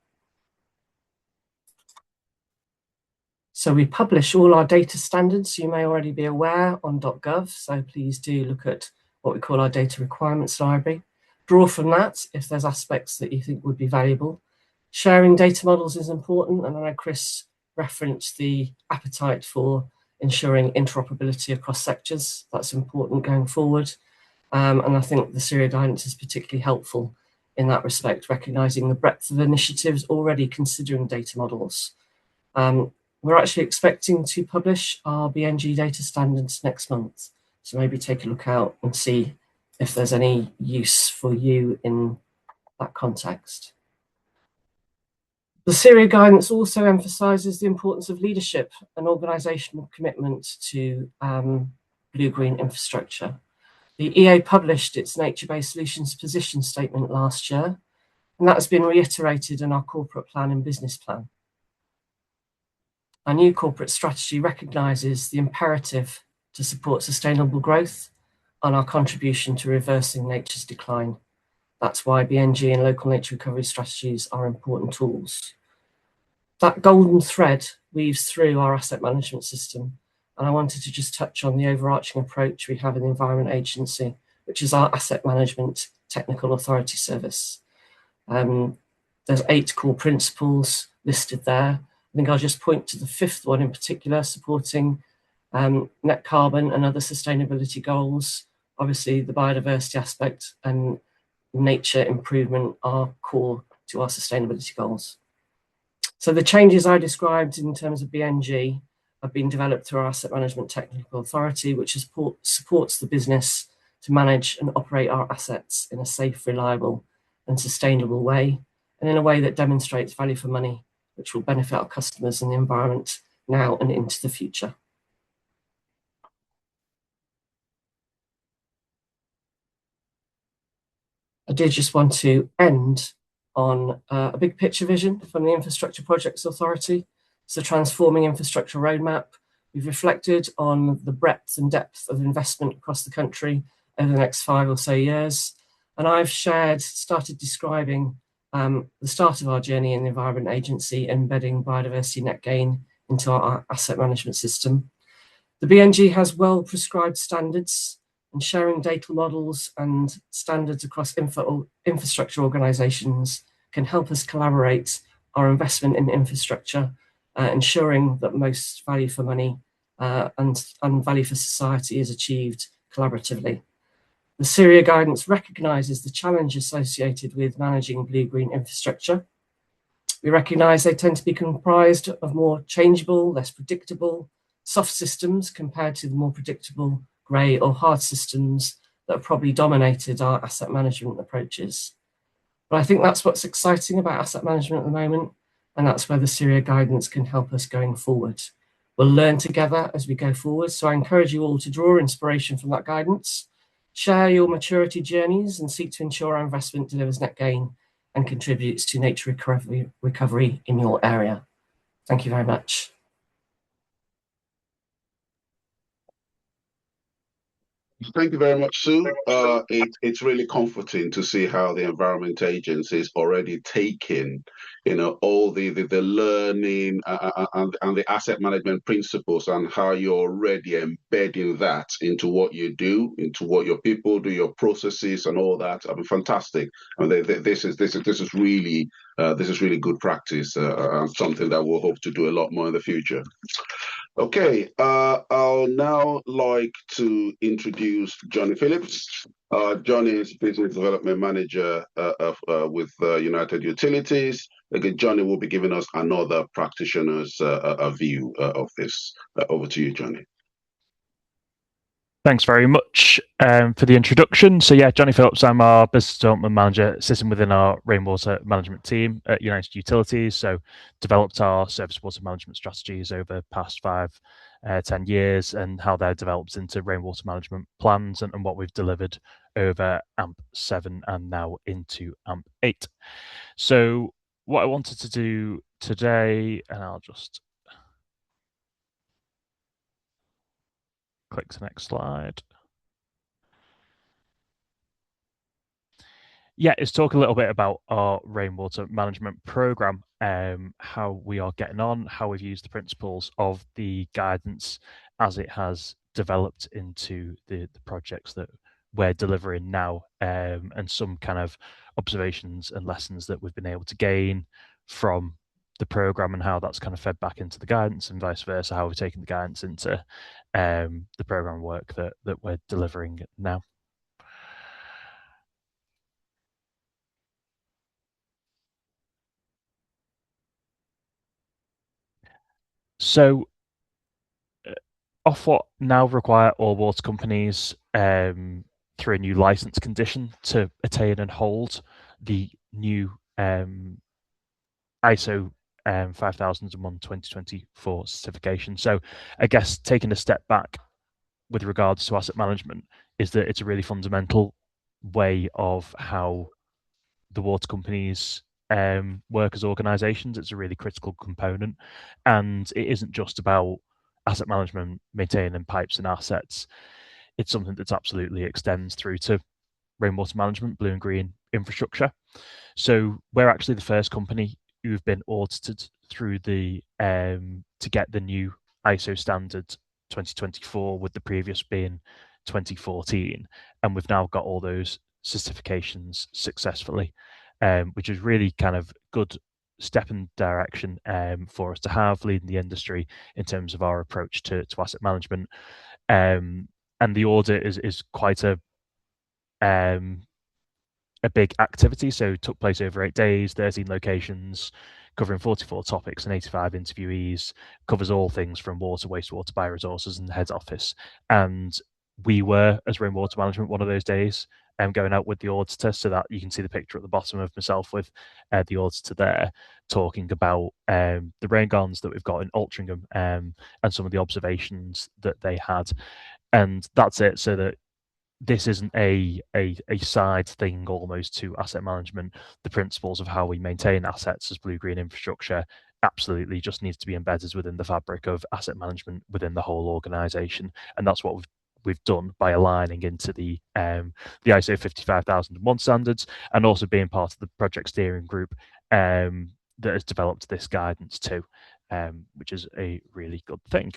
So we publish all our data standards, you may already be aware, on .gov, so please do look at what we call our data requirements library. Draw from that if there's aspects that you think would be valuable. Sharing data models is important, and I know Chris referenced the appetite for ensuring interoperability across sectors. That's important going forward. And I think the CIRIA guidance is particularly helpful in that respect, recognising the breadth of initiatives already considering data models. We're actually expecting to publish our BNG data standards next month. So maybe take a look out and see if there's any use for you in that context. The CIRIA guidance also emphasises the importance of leadership and organisational commitment to blue-green infrastructure. The EA published its nature-based solutions position statement last year, and that has been reiterated in our corporate plan and business plan. Our new corporate strategy recognises the imperative to support sustainable growth and our contribution to reversing nature's decline. That's why BNG and local nature recovery strategies are important tools. That golden thread weaves through our asset management system, and I wanted to just touch on the overarching approach we have in the Environment Agency, which is our asset management technical authority service. There's 8 core principles listed there. I think I'll just point to the 5th one in particular, supporting net carbon and other sustainability goals. Obviously, the biodiversity aspect and nature improvement are core to our sustainability goals. So the changes I described in terms of BNG have been developed through our Asset Management Technical Authority, which supports the business to manage and operate our assets in a safe, reliable and sustainable way, and in a way that demonstrates value for money, which will benefit our customers and the environment now and into the future. I did just want to end on a big picture vision from the Infrastructure Projects Authority. It's a transforming infrastructure roadmap. We've reflected on the breadth and depth of investment across the country over the next 5 or so years. And I've started describing the start of our journey in the Environment Agency, embedding Biodiversity Net Gain into our asset management system. The BNG has well-prescribed standards, and sharing data models and standards across infrastructure organisations can help us collaborate our investment in infrastructure, ensuring that most value for money and value for society is achieved collaboratively. The CIRIA guidance recognises the challenge associated with managing blue-green infrastructure. We recognise they tend to be comprised of more changeable, less predictable, soft systems compared to the more predictable grey or hard systems that have probably dominated our asset management approaches. But I think that's what's exciting about asset management at the moment, and that's where the CIRIA guidance can help us going forward. We'll learn together as we go forward, so I encourage you all to draw inspiration from that guidance, share your maturity journeys, and seek to ensure our investment delivers net gain and contributes to nature recovery in your area. Thank you very much. Thank you very much, Sue. It's really comforting to see how the Environment Agency is already taking, all the learning and the asset management principles, and how you're already embedding that into what you do, into what your people do, your processes, and all that. I mean, fantastic. I mean, this is really good practice, and something that we'll hope to do a lot more in the future. Okay, I'll now like to introduce Johnny Phillips. Johnny is Business Development Manager with United Utilities. Again, Johnny will be giving us another practitioner's view of this. Over to you, Johnny. Thanks very much for the introduction. So yeah, Johnny Phillips, I'm our Business Development Manager sitting within our rainwater management team at United Utilities. So developed our surface water management strategies over the past 10 years, and how they're developed into rainwater management plans, and what we've delivered over AMP7 and now into AMP8. So what I wanted to do today, and I'll just click to the next slide. Yeah, is talk a little bit about our rainwater management program, how we are getting on, how we've used the principles of the guidance as it has developed into the projects that we're delivering now, and some kind of observations and lessons that we've been able to gain from the program, and how that's kind of fed back into the guidance, and vice versa, how we're taking the guidance into the program work that we're delivering now. So Ofwat now require all water companies through a new license condition to attain and hold the new ISO 5001/2024 certification. So I guess taking a step back with regards to asset management is that it's a really fundamental way of how the water companies work as organisations. It's a really critical component, and it isn't just about asset management, maintaining pipes and assets. It's something that's absolutely extends through to rainwater management, blue and green infrastructure. So we're actually the first company who've been audited through the to get the new ISO standard 2024, with the previous being 2014, and we've now got all those certifications successfully, which is really kind of good step in direction for us to have, leading the industry in terms of our approach to asset management. And the audit is quite a big activity. So it took place over 8 days, 13 locations, covering 44 topics and 85 interviewees, covers all things from water, wastewater, bioresources, and the head office. And we were, as rainwater management, one of those days, going out with the auditor, so that you can see the picture at the bottom of myself with the auditor there, talking about the rain gardens that we've got in Altrincham, and some of the observations that they had. And that's it, so that this isn't a side thing almost to asset management. The principles of how we maintain assets as blue-green infrastructure absolutely just needs to be embedded within the fabric of asset management within the whole organisation, and that's what we've done by aligning into the ISO 55001 standards, and also being part of the project steering group that has developed this guidance too, which is a really good thing.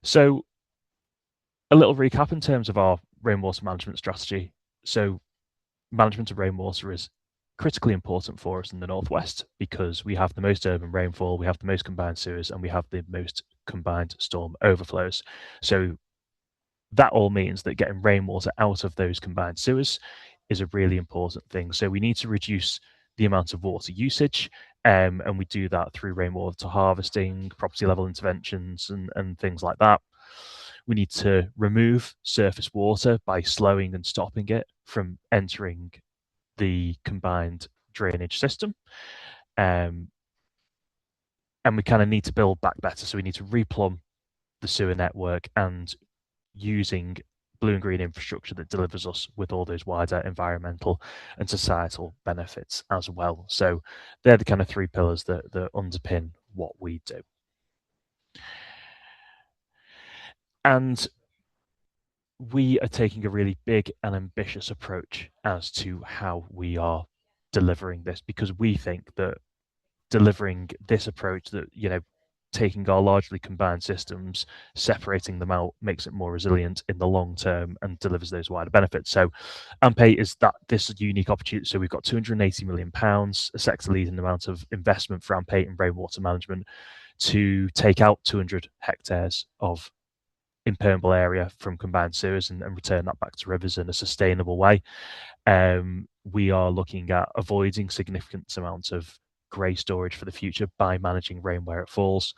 So a little recap in terms of our rainwater management strategy. So management of rainwater is critically important for us in the Northwest because we have the most urban rainfall, we have the most combined sewers, and we have the most combined storm overflows. So that all means that getting rainwater out of those combined sewers is a really important thing. So we need to reduce the amount of water usage, and we do that through rainwater harvesting, property level interventions, and things like that. We need to remove surface water by slowing and stopping it from entering the combined drainage system. And we kind of need to build back better. So we need to replumb the sewer network and using blue and green infrastructure that delivers us with all those wider environmental and societal benefits as well. So they're the kind of three pillars that underpin what we do. And we are taking a really big and ambitious approach as to how we are delivering this, because we think that delivering this approach, that, you know, taking our largely combined systems, separating them out, makes it more resilient in the long term and delivers those wider benefits. So AMP8 is this unique opportunity. So we've got £280 million, a sector leading amount of investment for AMP8 and rainwater management to take out 200 hectares of impermeable area from combined sewers and return that back to rivers in a sustainable way. We are looking at avoiding significant amounts of grey storage for the future by managing rain where it falls.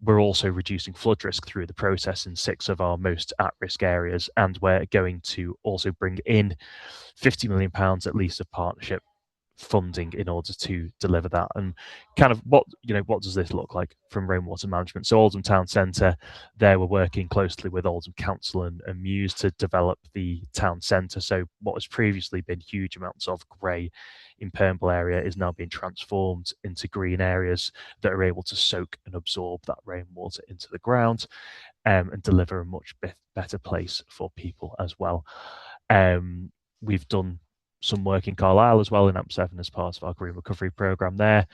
We're also reducing flood risk through the process in 6 of our most at-risk areas, and we're going to also bring in £50 million at least of partnership funding in order to deliver that. And kind of what does this look like from rainwater management? So Oldham Town Centre, there we're working closely with Oldham Council and Muse to develop the town centre. So what has previously been huge amounts of grey impermeable area is now being transformed into green areas that are able to soak and absorb that rainwater into the ground, and deliver a much better place for people as well. We've done some work in Carlisle as well in AMP7 as part of our green recovery programme there.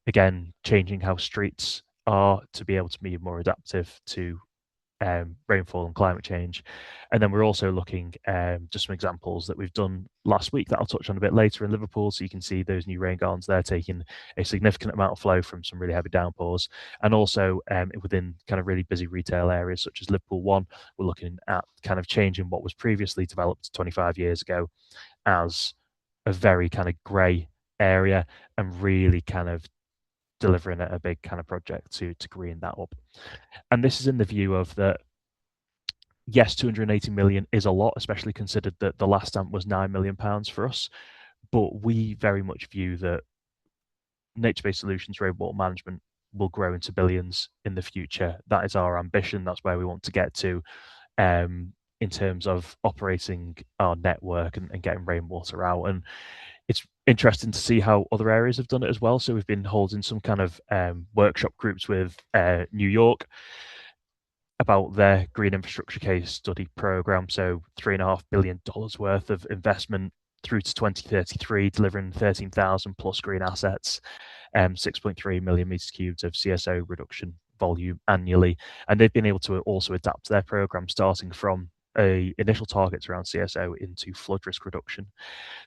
Again, changing how streets are to be able to be more adaptive to rainfall and climate change. And then we're also looking just some examples that we've done last week that I'll touch on a bit later in Liverpool. So you can see those new rain gardens there taking a significant amount of flow from some really heavy downpours. And also within kind of really busy retail areas such as Liverpool 1, we're looking at kind of changing what was previously developed 25 years ago as a very kind of grey area and really kind of delivering a big kind of project to green that up. And this is in the view of that, yes, 280 million is a lot, especially considered that the last AMP was £9 million for us. But we very much view that nature-based solutions, rainwater management, will grow into billions in the future. That is our ambition. That's where we want to get to in terms of operating our network and getting rainwater out. And it's interesting to see how other areas have done it as well. So we've been holding some kind of workshop groups with New York about their green infrastructure case study program. So $3.5 billion worth of investment through to 2033, delivering 13,000 plus green assets, 6.3 million meters cubed of CSO reduction volume annually. And they've been able to also adapt their program starting from initial targets around CSO into flood risk reduction.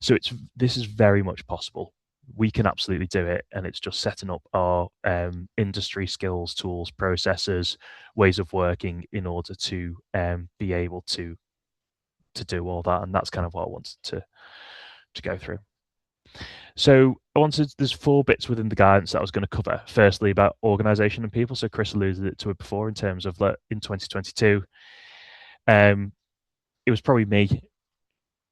So this is very much possible. We can absolutely do it, and it's just setting up our industry skills, tools, processes, ways of working in order to be able to do all that. And that's kind of what I wanted to go through. So there's 4 bits within the guidance that I was going to cover. Firstly, about organisation and people. So Chris alluded to it before in terms of in 2022, it was probably me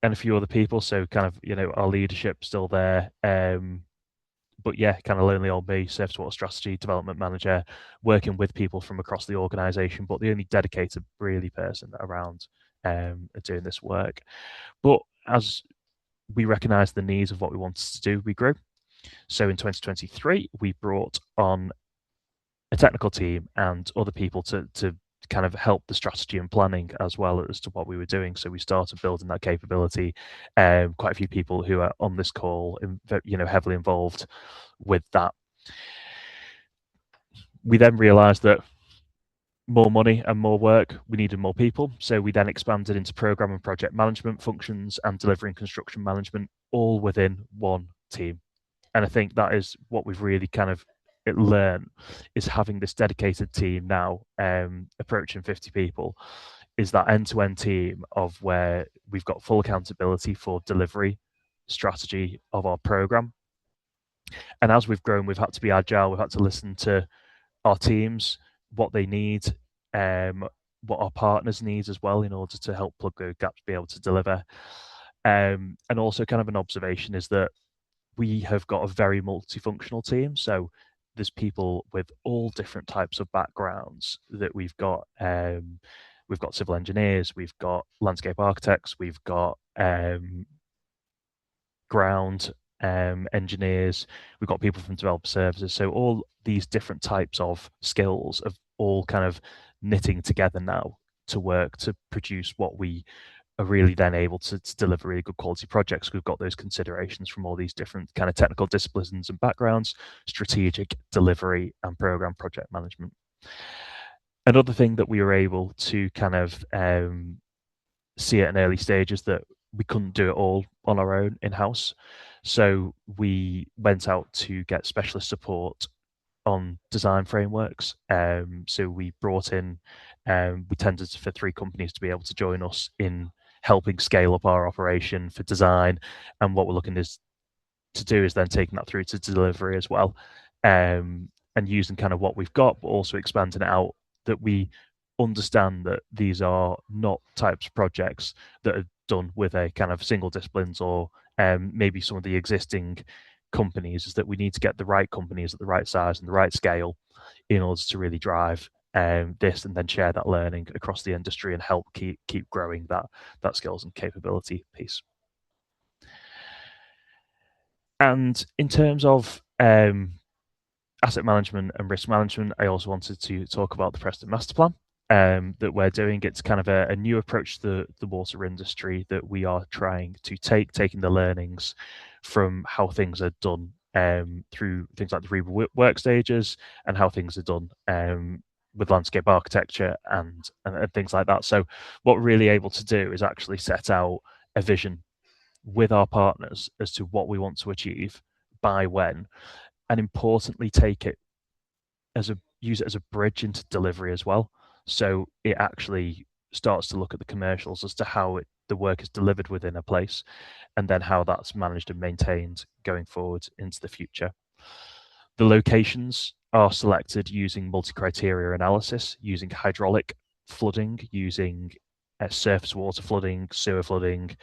and a few other people. So kind of, our leadership still there. But yeah, kind of lonely old me, surface water strategy development manager, working with people from across the organisation, but the only dedicated really person around doing this work. But as we recognise the needs of what we wanted to do, we grew. So in 2023, we brought on a technical team and other people to kind of help the strategy and planning as well as to what we were doing. So we started building that capability. Quite a few people who are on this call, heavily involved with that. We then realised that more money and more work, we needed more people. So we then expanded into program and project management functions and delivery and construction management, all within one team. And I think that is what we've really kind of learned, is having this dedicated team now, approaching 50 people, is that end-to-end team of where we've got full accountability for delivery strategy of our program. And as we've grown, we've had to be agile. We've had to listen to our teams, what they need, what our partners need as well, in order to help plug those gaps, be able to deliver. And also kind of an observation is that we have got a very multifunctional team. So there's people with all different types of backgrounds that we've got. We've got civil engineers, we've got landscape architects, we've got ground engineers, we've got people from developer services. So all these different types of skills are all kind of knitting together now to work to produce what we are really then able to deliver really good quality projects. We've got those considerations from all these different kind of technical disciplines and backgrounds, strategic, delivery, and program project management. Another thing that we were able to kind of see at an early stage is that we couldn't do it all on our own in-house. So we went out to get specialist support on design frameworks. So we brought in, we tended for 3 companies to be able to join us in helping scale up our operation for design. And what we're looking to do is then taking that through to delivery as well, and using kind of what we've got, but also expanding it out, that we understand that these are not types of projects that are done with a kind of single disciplines or maybe some of the existing companies, is that we need to get the right companies at the right size and the right scale in order to really drive this, and then share that learning across the industry and help keep growing that skills and capability piece. And in terms of asset management and risk management, I also wanted to talk about the Preston Master Plan that we're doing. It's kind of a new approach to the water industry that we are trying to taking the learnings from how things are done through things like the REBA work stages, and how things are done with landscape architecture and things like that. So what we're really able to do is actually set out a vision with our partners as to what we want to achieve by when, and importantly use it as a bridge into delivery as well. So it actually starts to look at the commercials as to how the work is delivered within a place, and then how that's managed and maintained going forward into the future. The locations are selected using multi-criteria analysis, using hydraulic flooding, using surface water flooding, sewer flooding.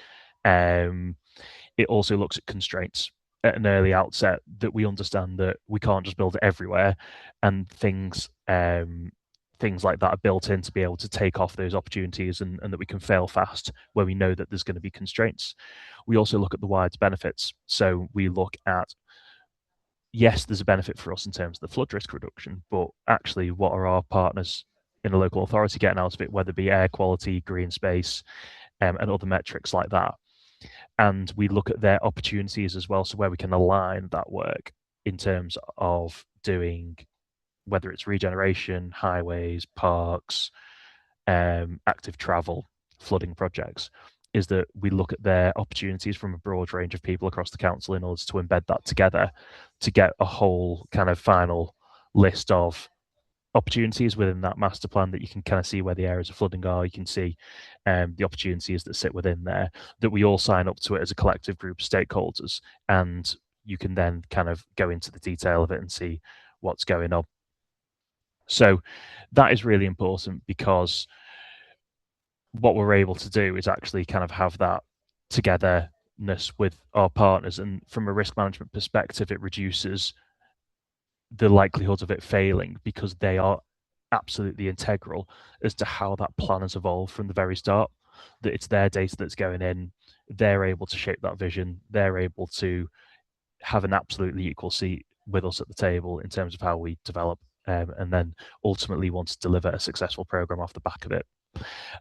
It also looks at constraints at an early outset, that we understand that we can't just build it everywhere, and things like that are built in to be able to take off those opportunities, and that we can fail fast where we know that there's going to be constraints. We also look at the wider benefits. So we look at, yes, there's a benefit for us in terms of the flood risk reduction, but actually what are our partners in a local authority getting out of it, whether it be air quality, green space, and other metrics like that. And we look at their opportunities as well, so where we can align that work in terms of doing, whether it's regeneration, highways, parks, active travel, flooding projects, is that we look at their opportunities from a broad range of people across the council in order to embed that together to get a whole kind of final list of opportunities within that master plan, that you can kind of see where the areas of flooding are. You can see the opportunities that sit within there, that we all sign up to it as a collective group of stakeholders, and you can then kind of go into the detail of it and see what's going on. So that is really important, because what we're able to do is actually kind of have that togetherness with our partners, and from a risk management perspective, it reduces the likelihood of it failing, because they are absolutely integral as to how that plan has evolved from the very start. That it's their data that's going in, they're able to shape that vision, they're able to have an absolutely equal seat with us at the table in terms of how we develop, and then ultimately want to deliver a successful program off the back of it.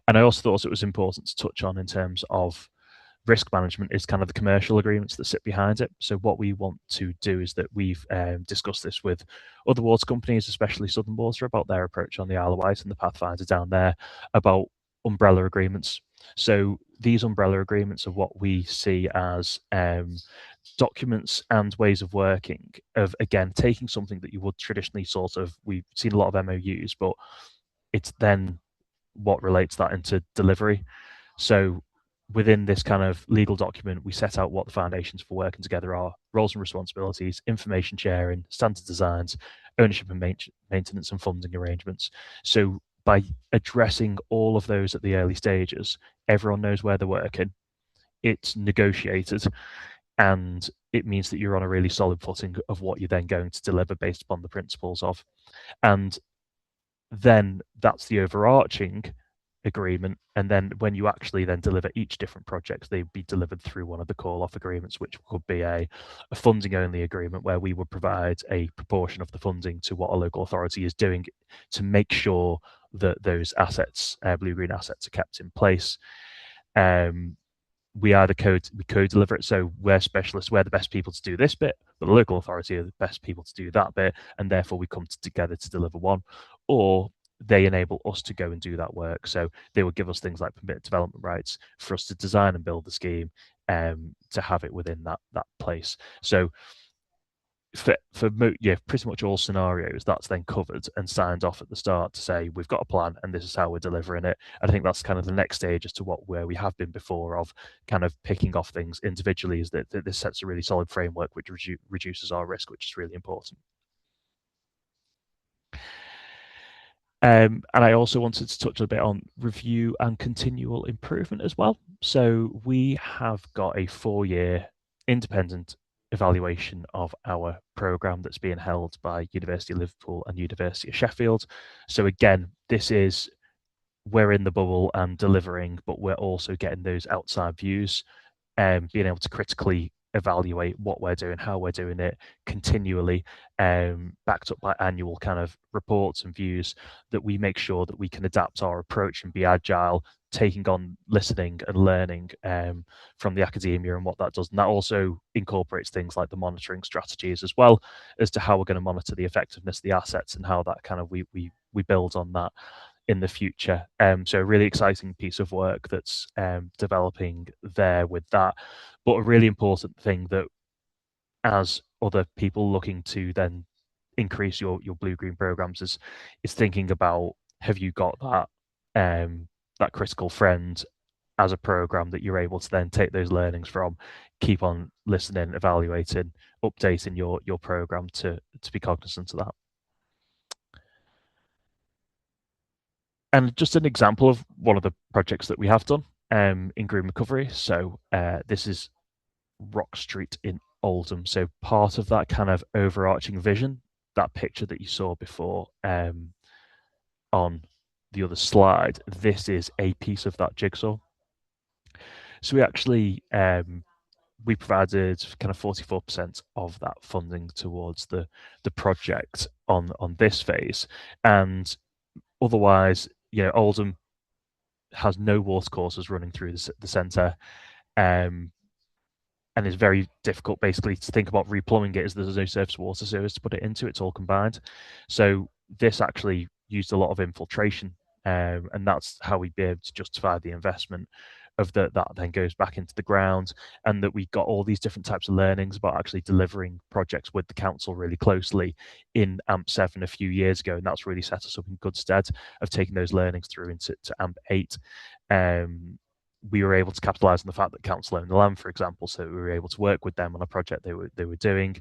And I also thought it was important to touch on in terms of risk management is kind of the commercial agreements that sit behind it. So what we want to do is that we've discussed this with other water companies, especially Southern Water, about their approach on the Isle of Wight and the Pathfinder down there, about umbrella agreements. So these umbrella agreements are what we see as documents and ways of working of, again, taking something that you would traditionally sort of, we've seen a lot of MOUs, but it's then what relates that into delivery. So within this kind of legal document, we set out what the foundations for working together are: roles and responsibilities, information sharing, standard designs, ownership and maintenance, and funding arrangements. So by addressing all of those at the early stages, everyone knows where they're working, it's negotiated, and it means that you're on a really solid footing of what you're then going to deliver based upon the principles of. And then that's the overarching agreement, and then when you actually then deliver each different project, they'd be delivered through one of the call-off agreements, which could be a funding only agreement where we would provide a proportion of the funding to what a local authority is doing to make sure that those assets, blue-green assets, are kept in place. We co-deliver it, so we're specialists, we're the best people to do this bit, but the local authority are the best people to do that bit, and therefore we come together to deliver one. Or they enable us to go and do that work. So they would give us things like permitted development rights for us to design and build the scheme, to have it within that place. So for pretty much all scenarios, that's then covered and signed off at the start to say we've got a plan and this is how we're delivering it. And I think that's kind of the next stage as to where we have been before, of kind of picking off things individually, is that this sets a really solid framework which reduces our risk, which is really important. And I also wanted to touch a bit on review and continual improvement as well. So we have got a 4-year independent evaluation of our programme that's being held by University of Liverpool and University of Sheffield. So again, this is, we're in the bubble and delivering, but we're also getting those outside views and being able to critically evaluate what we're doing, how we're doing it continually, backed up by annual kind of reports and views, that we make sure that we can adapt our approach and be agile, taking on listening and learning from the academia and what that does. And that also incorporates things like the monitoring strategies as well, as to how we're going to monitor the effectiveness of the assets and how that kind of we build on that in the future. So a really exciting piece of work that's developing there with that. But a really important thing that, as other people looking to then increase your blue-green programs, is thinking about, have you got that critical friend as a program that you're able to then take those learnings from, keep on listening, evaluating, updating your program to be cognizant of that. And just an example of one of the projects that we have done in green recovery. So this is Rock Street in Oldham. So part of that kind of overarching vision, that picture that you saw before on the other slide, this is a piece of that jigsaw. So we actually we provided kind of 44% of that funding towards the project on this phase, and otherwise, Oldham has no watercourses running through the centre, and it's very difficult basically to think about replumbing it, as there's no surface water service to put it into. It's all combined. So this actually used a lot of infiltration, and that's how we'd be able to justify the investment of that then goes back into the ground, and that we got all these different types of learnings about actually delivering projects with the council really closely in AMP7 a few years ago, and that's really set us up in good stead of taking those learnings through into AMP8. We were able to capitalise on the fact that council owned the land, for example, so we were able to work with them on a project they were doing,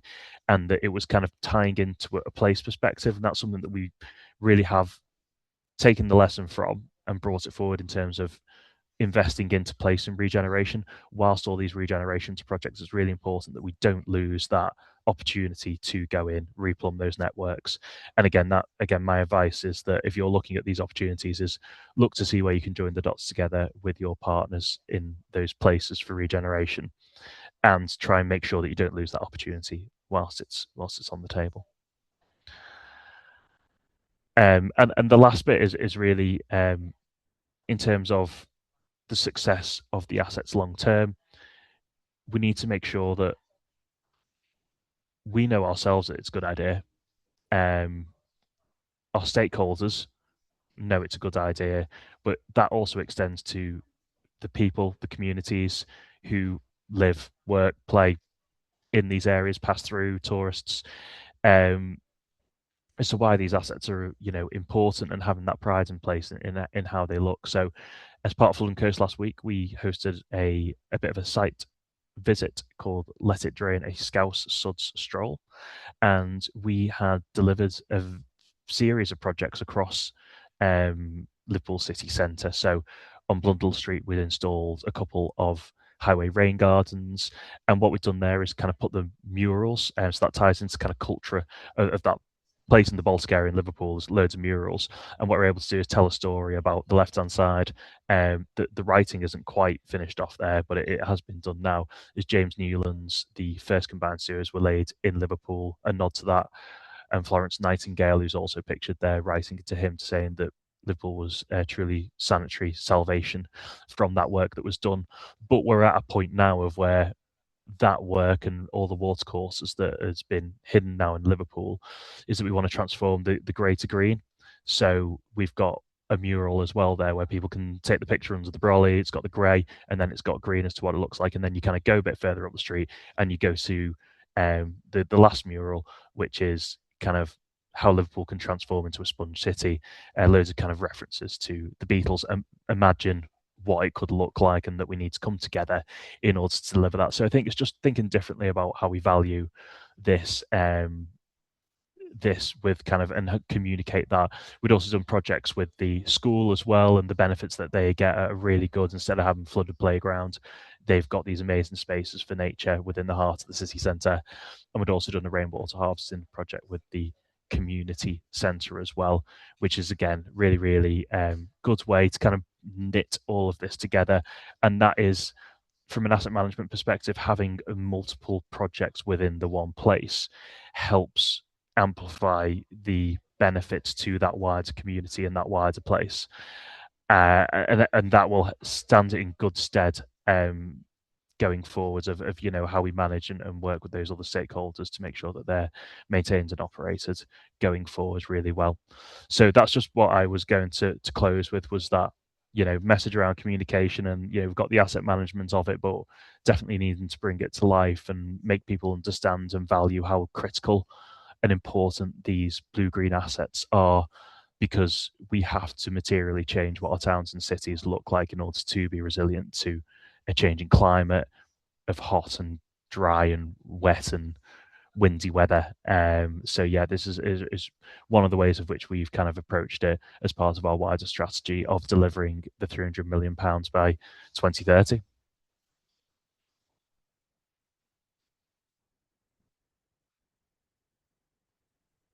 and that it was kind of tying into a place perspective, and that's something that we really have taken the lesson from and brought it forward in terms of investing into place and regeneration. Whilst all these regeneration projects, it's really important that we don't lose that opportunity to go in, replumb those networks. And again, my advice is that if you're looking at these opportunities, is look to see where you can join the dots together with your partners in those places for regeneration. and try and make sure that you don't lose that opportunity whilst it's on the table. And the last bit is really in terms of the success of the assets long term. We need to make sure that we know ourselves that it's a good idea. Our stakeholders know it's a good idea, but that also extends to the people, the communities who live, work, play in these areas, pass through, tourists, as to why these assets are, important and having that pride in place in how they look. So, as part of Fulham Coast last week, we hosted a bit of a site visit called Let It Drain, a Scouse Suds Stroll, and we had delivered a series of projects across Liverpool city centre. So on Blundell Street, we installed a couple of highway rain gardens, and what we've done there is kind of put the murals, so that ties into kind of culture of that place in the Baltic area in Liverpool. There's loads of murals, and what we're able to do is tell a story about the left-hand side. The writing isn't quite finished off there, but it has been done now. Is James Newland's The First Combined Sewers Were Laid in Liverpool, a nod to that. And Florence Nightingale, who's also pictured there, writing to him saying that Liverpool was truly sanitary salvation from that work that was done. But we're at a point now of where that work and all the watercourses that has been hidden now in Liverpool is that we want to transform the grey to green. So we've got a mural as well there where people can take the picture under the brolly. It's got the grey and then it's got green as to what it looks like. And then you kind of go a bit further up the street and you go to the last mural, which is kind of how Liverpool can transform into a sponge city. Loads of kind of references to the Beatles. Imagine what it could look like, and that we need to come together in order to deliver that. So I think it's just thinking differently about how we value this this with kind of and communicate that. We'd also done projects with the school as well, and the benefits that they get are really good. Instead of having flooded playground, they've got these amazing spaces for nature within the heart of the city centre. And we'd also done a rainwater harvesting project with the community centre as well, which is again really good way to kind of knit all of this together. And that is, from an asset management perspective, having multiple projects within the one place helps amplify the benefits to that wider community and that wider place, and that will stand in good stead going forwards of how we manage and work with those other stakeholders to make sure that they're maintained and operated going forward really well. So that's just what I was going to close with, was that message around communication, and we've got the asset management of it, but definitely needing to bring it to life and make people understand and value how critical and important these blue-green assets are, because we have to materially change what our towns and cities look like in order to be resilient to a changing climate of hot and dry and wet and windy weather. So yeah, this is one of the ways of which we've kind of approached it as part of our wider strategy of delivering the £300 million by 2030.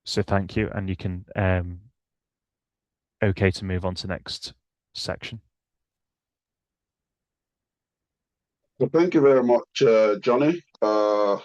So thank you, and you can okay to move on to the next section. Well, thank you very much, Johnny.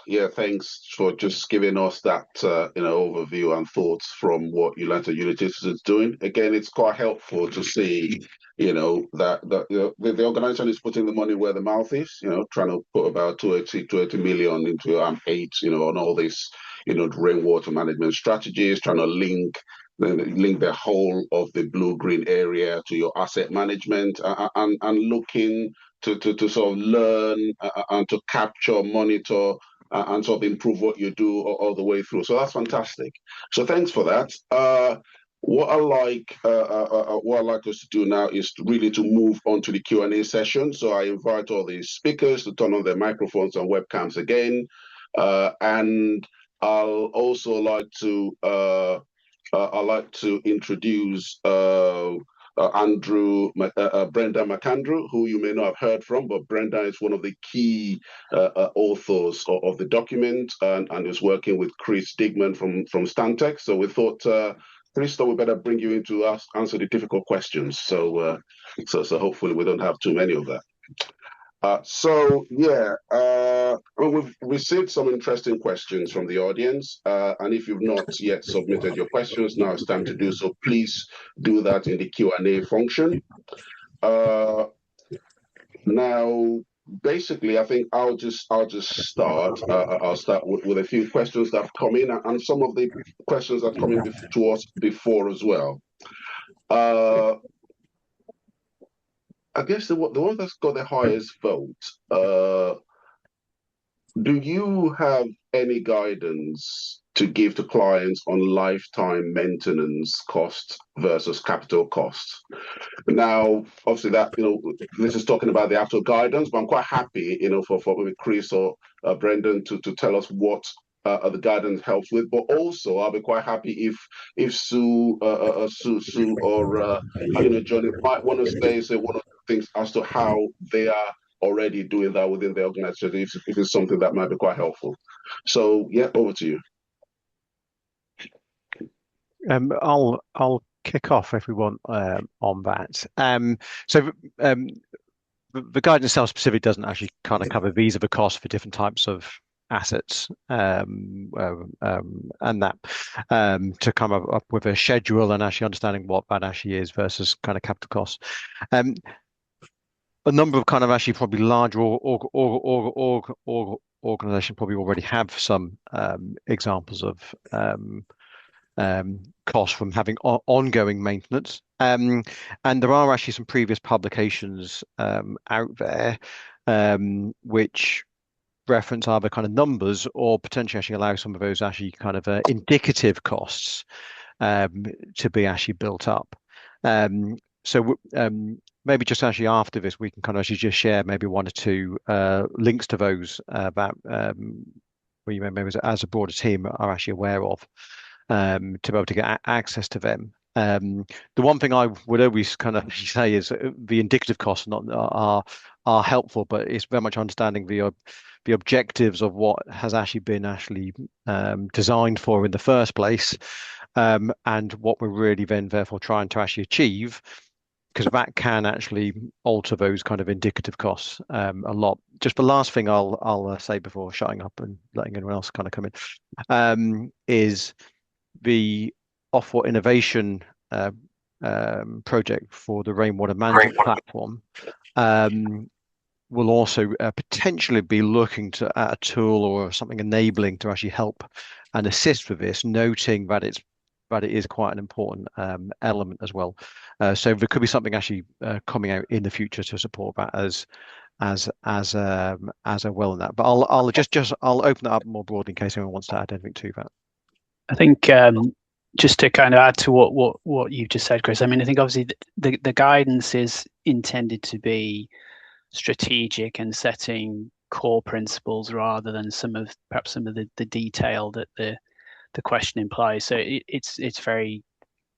Yeah, thanks for just giving us that overview and thoughts from what United Unities is doing. Again, it's quite helpful to see, that the organization is putting the money where the mouth is. Trying to put about 280 million into AMP8, on all this, rainwater management strategies, trying to link the whole of the blue-green area to your asset management, and looking to sort of learn and to capture, monitor, and sort of improve what you do all the way through. So that's fantastic. So thanks for that. What I like us to do now is really to move on to the Q&A session. So I invite all the speakers to turn on their microphones and webcams again, and I'll also like to introduce Brenda McAndrew, who you may not have heard from, but Brenda is one of the key authors of the document, and is working with Chris Digman from Stantec. So we thought, Christo, we better bring you in to answer the difficult questions. So hopefully we don't have too many of that. well, we've received some interesting questions from the audience, and if you've not yet submitted your questions, now it's time to do so. Please do that in the Q&A function. Now, basically, I think I'll just start. I'll start with a few questions that have come in, and some of the questions that come in to us before as well. I guess the one that's got the highest vote. Do you have any guidance to give to clients on lifetime maintenance costs versus capital costs? Now, obviously, that this is talking about the actual guidance, but I'm quite happy, for maybe Chris or Brendan to tell us what the guidance helps with. But also, I'll be quite happy if Sue or Johnny might want to say one of the things as to how they are already doing that within the organization, if it's something that might be quite helpful. So, yeah, over to you. I'll kick off if we want on that. The guidance itself specifically doesn't actually kind of cover these are the costs for different types of assets, and that to come up with a schedule and actually understanding what that actually is versus kind of capital costs. A number of kind of actually probably larger organizations probably already have some examples of costs from having ongoing maintenance. And there are actually some previous publications out there which reference either kind of numbers or potentially actually allow some of those actually kind of indicative costs to be actually built up. So maybe just actually after this, we can kind of actually just share maybe one or two links to those that we maybe as a broader team are actually aware of to be able to get access to them. The one thing I would always kind of say is the indicative costs are helpful, but it's very much understanding the objectives of what has actually been designed for in the first place, and what we're really then therefore trying to actually achieve, because that can actually alter those kind of indicative costs a lot. Just the last thing I'll say before shutting up and letting anyone else kind of come in is the Ofwat innovation project for the rainwater management platform will also potentially be looking at a tool or something enabling to actually help and assist with this, noting that it is quite an important element as well. So there could be something actually coming out in the future to support that as a well in that. But I'll open it up more broadly in case anyone wants to add anything to that. I think just to kind of add to what you've just said, Chris. I mean, I think obviously the guidance is intended to be strategic and setting core principles rather than perhaps some of the detail that the question implies. So it's very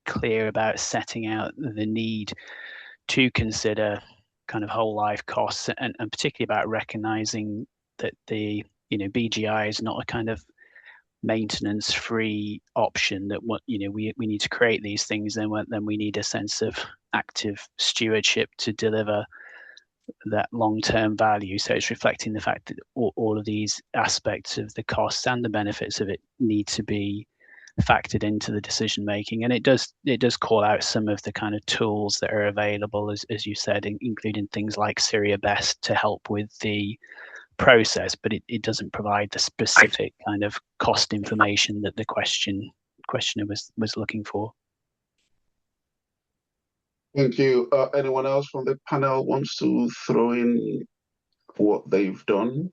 clear about setting out the need to consider kind of whole life costs, and particularly about recognizing that the BGI is not a kind of maintenance free option, that we need to create these things, then we need a sense of active stewardship to deliver that long-term value. So it's reflecting the fact that all of these aspects of the costs and the benefits of it need to be factored into the decision making. And it does call out some of the kind of tools that are available, as you said, including things like CIRIA Best to help with the process, but it doesn't provide the specific kind of cost information that the questioner was looking for. Thank you. Anyone else from the panel wants to throw in what they've done?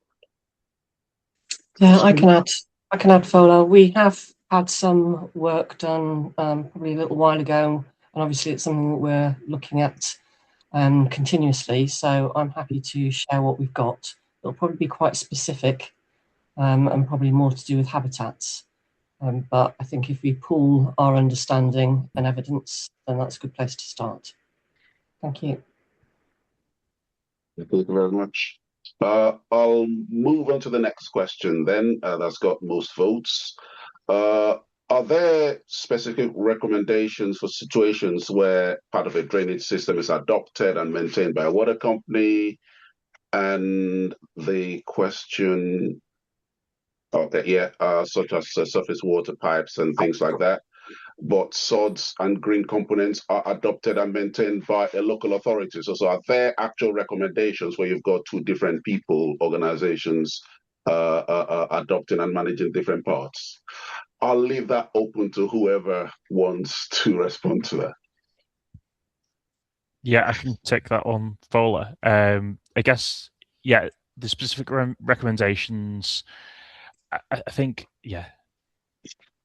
Yeah, I can add, Fola. We have had some work done probably a little while ago, and obviously it's something that we're looking at continuously. So I'm happy to share what we've got. It'll probably be quite specific and probably more to do with habitats. But I think if we pool our understanding and evidence, then that's a good place to start. Thank you. Thank you very much. I'll move on to the next question then. That's got most votes. Are there specific recommendations for situations where part of a drainage system is adopted and maintained by a water company, and the question, okay, yeah, such as surface water pipes and things like that. But sods and green components are adopted and maintained by a local authority. So are there actual recommendations where you've got two different people, organizations, adopting and managing different parts? I'll leave that open to whoever wants to respond to that. Yeah, I can take that on, Fowler. I guess, yeah, the specific recommendations, I think, yeah,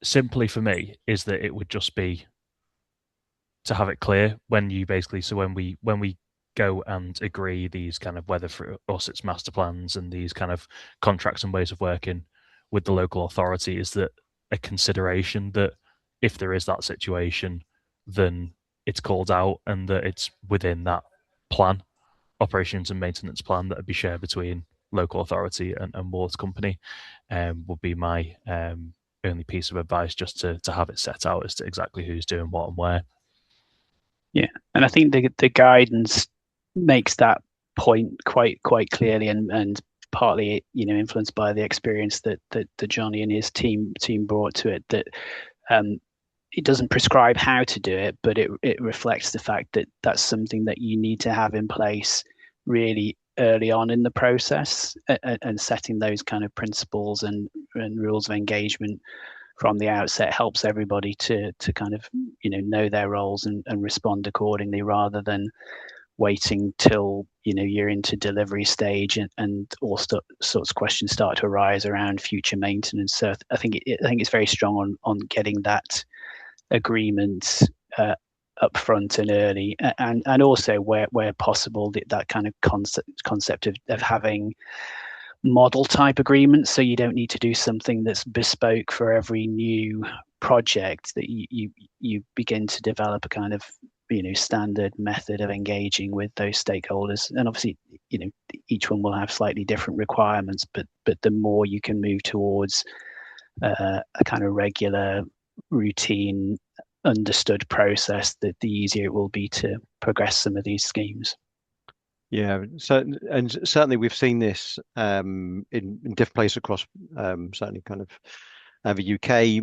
simply for me is that it would just be to have it clear when you basically, so when we go and agree these kind of, whether for us it's master plans and these kind of contracts and ways of working with the local authority, is that a consideration that if there is that situation, then it's called out and that it's within that plan, operations and maintenance plan, that would be shared between local authority and water company, would be my only piece of advice, just to have it set out as to exactly who's doing what and where. Yeah, and I think the guidance makes that point quite clearly, and partly, you know, influenced by the experience that Johnny and his team brought to it. That it doesn't prescribe how to do it, but it reflects the fact that that's something that you need to have in place really early on in the process, and setting those kind of principles and rules of engagement from the outset helps everybody to kind of, you know their roles and respond accordingly, rather than waiting till, you know, you're into delivery stage and all sorts of questions start to arise around future maintenance. So I think it's very strong on getting that agreement up front and early, and also where possible that kind of concept of having model type agreements, so you don't need to do something that's bespoke for every new project, that you begin to develop a kind of, you know, standard method of engaging with those stakeholders. And obviously, you know, each one will have slightly different requirements, but the more you can move towards a kind of regular, routine, understood process, that the easier it will be to progress some of these schemes. Yeah, and certainly we've seen this in different places across, certainly kind of the UK.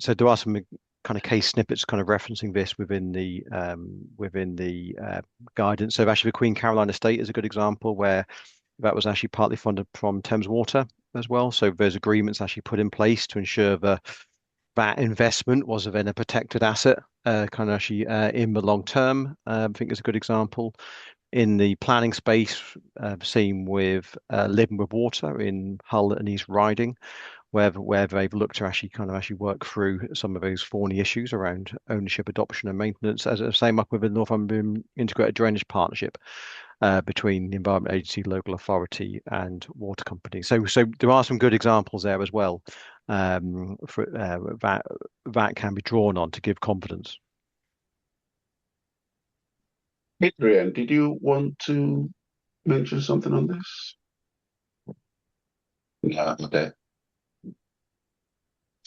So there are some kind of case snippets kind of referencing this within the guidance. So actually, the Queen Caroline Estate is a good example where that was actually partly funded from Thames Water as well. So there's agreements actually put in place to ensure that investment was then a protected asset, kind of actually in the long term. I think is a good example. In the planning space, seen with Living with Water in Hull and East Riding, where they've looked to actually work through some of those thorny issues around ownership, adoption, and maintenance. As the same up with the Northumbrian Integrated Drainage Partnership between the Environment Agency, local authority, and water company. So there are some good examples there as well, for that can be drawn on to give confidence. Adrian, did you want to mention something on this? Yeah, okay.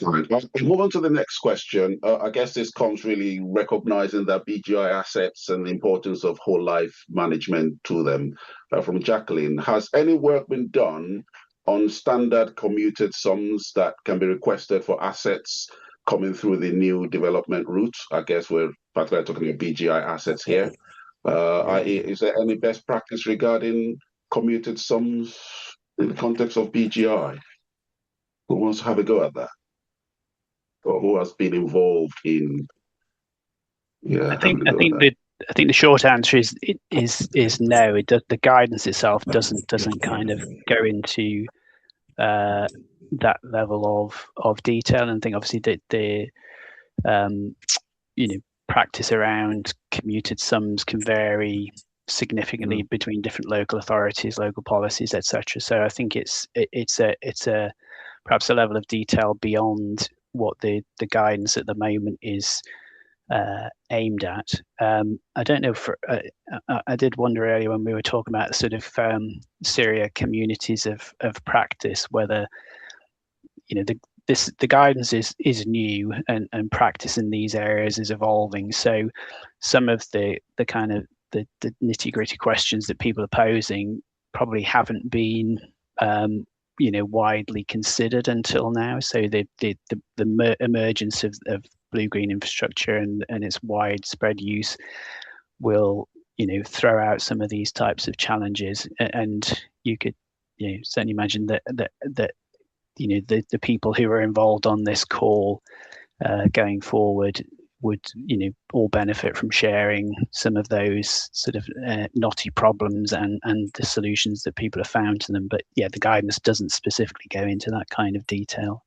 Right. I'll move on to the next question. I guess this comes really recognizing that BGI assets and the importance of whole life management to them. From Jacqueline, has any work been done on standard commuted sums that can be requested for assets coming through the new development route? I guess we're particularly talking about BGI assets here. Is there any best practice regarding commuted sums in the context of BGI? Who wants to have a go at that? Or who has been involved in? Yeah, I think the short answer is no. The guidance itself doesn't kind of go into that level of detail. And I think obviously the practice around commuted sums can vary significantly between different local authorities, local policies, etc. So I think it's a perhaps a level of detail beyond what the guidance at the moment is aimed at. I don't know. I did wonder earlier when we were talking about sort of CIRIA communities of practice, whether the guidance is new and practice in these areas is evolving. So some of the kind of the nitty gritty questions that people are posing probably haven't been widely considered until now. So the emergence of blue-green infrastructure and its widespread use will throw out some of these types of challenges, and you could certainly imagine that the people who are involved on this call going forward would all benefit from sharing some of those sort of knotty problems and the solutions that people have found to them. But yeah, the guidance doesn't specifically go into that kind of detail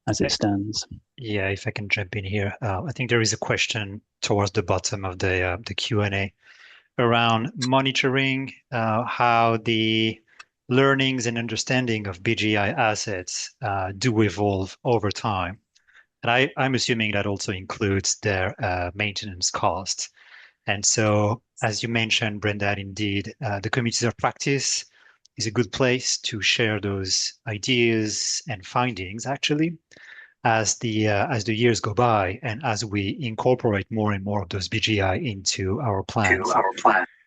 as it stands. Yeah, if I can jump in here, I think there is a question towards the bottom of the Q&A around monitoring how the learnings and understanding of BGI assets do evolve over time. And I'm assuming that also includes their maintenance costs. And so, as you mentioned, Brenda, indeed, the communities of practice is a good place to share those ideas and findings, actually, as the years go by and as we incorporate more and more of those BGI into our plans.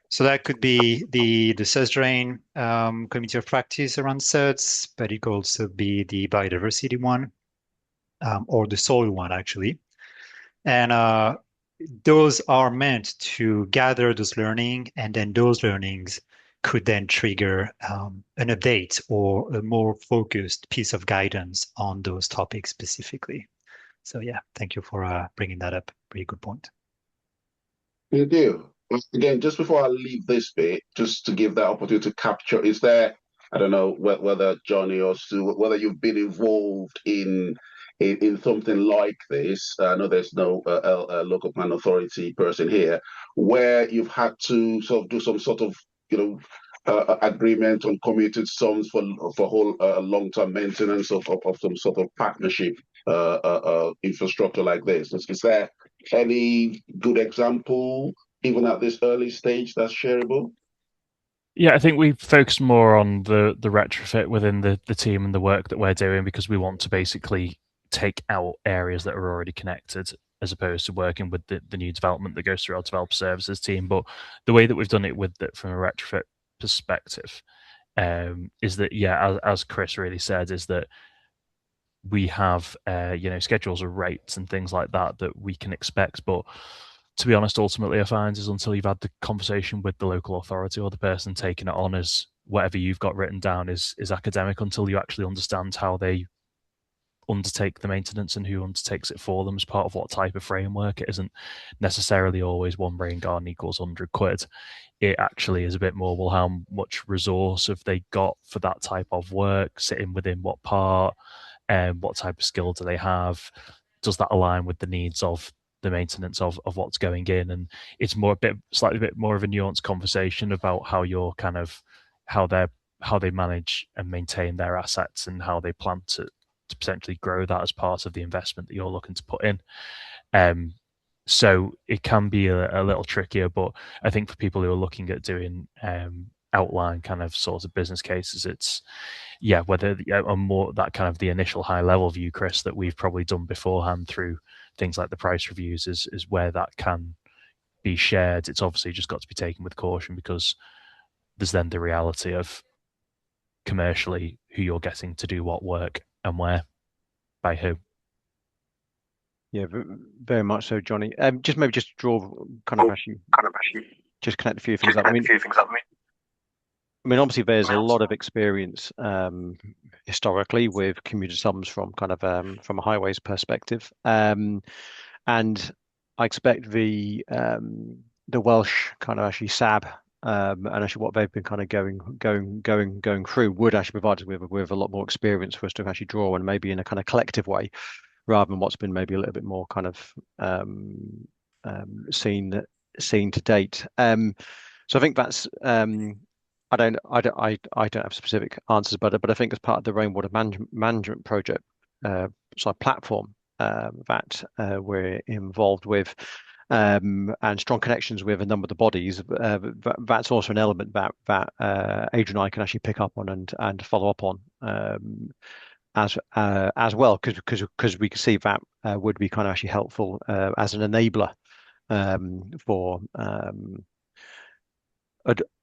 So that could be the SUS drain community of practice around CERTs, but it could also be the biodiversity one. Or the soil one, actually. And those are meant to gather those learning, and then those learnings could then trigger an update or a more focused piece of guidance on those topics specifically. So yeah, thank you for bringing that up. Pretty good point. Thank you. Again, just before I leave this bit, just to give that opportunity to capture, is there, I don't know whether Johnny or Sue, whether you've been involved in something like this. I know there's no local plan authority person here, where you've had to sort of do some sort of agreement on committed sums for whole long-term maintenance of some sort of partnership infrastructure like this. Is there any good example, even at this early stage, that's shareable? Yeah, I think we focus more on the retrofit within the team and the work that we're doing, because we want to basically take out areas that are already connected, as opposed to working with the new development that goes through our developer services team. But the way that we've done it with it from a retrofit perspective is that, yeah, as Chris really said, is that we have schedules of rates and things like that we can expect. But to be honest, ultimately I find is until you've had the conversation with the local authority or the person taking it on, as whatever you've got written down is academic, until you actually understand how they undertake the maintenance and who undertakes it for them as part of what type of framework. It isn't necessarily always one rain garden equals 100 quid. It actually is a bit more, well, how much resource have they got for that type of work, sitting within what part, and what type of skill do they have? Does that align with the needs of the maintenance of what's going in? And it's slightly bit more of a nuanced conversation about how you're kind of how they manage and maintain their assets, and how they plan to potentially grow that as part of the investment that you're looking to put in. So it can be a little trickier, but I think for people who are looking at doing outline kind of sorts of business cases, it's whether a more that kind of the initial high level view, Chris, that we've probably done beforehand through things like the price reviews is where that can be shared. It's obviously just got to be taken with caution, because there's then the reality of commercially who you're getting to do what work and where, by who. Yeah, very much so, Johnny. Just to draw just connect a few things up. I mean, obviously, there's a lot of experience historically with commuter sums from kind of from a highways perspective, and I expect the Welsh kind of actually SAB and actually what they've been kind of going through would actually provide us with a lot more experience for us to actually draw, and maybe in a kind of collective way, rather than what's been maybe a little bit more kind of seen to date. So I think that's I don't have specific answers, but I think as part of the rainwater management project platform that we're involved with, and strong connections with a number of the bodies, that's also an element that Adrian and I can actually pick up on and follow up on as well, because we can see that would be kind of actually helpful as an enabler for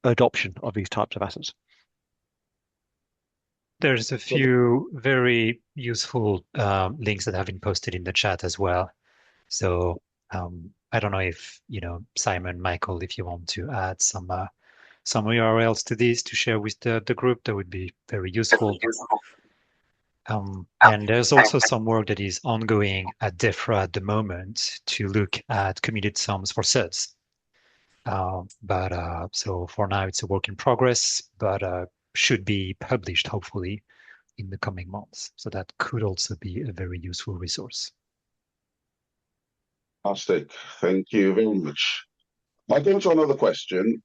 adoption of these types of assets. There's a few very useful links that have been posted in the chat as well. So I don't know if, Simon, Michael, if you want to add some URLs to these to share with the group, that would be very useful. And there's also some work that is ongoing at DEFRA at the moment to look at commuted sums for SUDs. So for now, it's a work in progress, but should be published hopefully in the coming months. So that could also be a very useful resource. Fantastic. Thank you very much. I go to another question.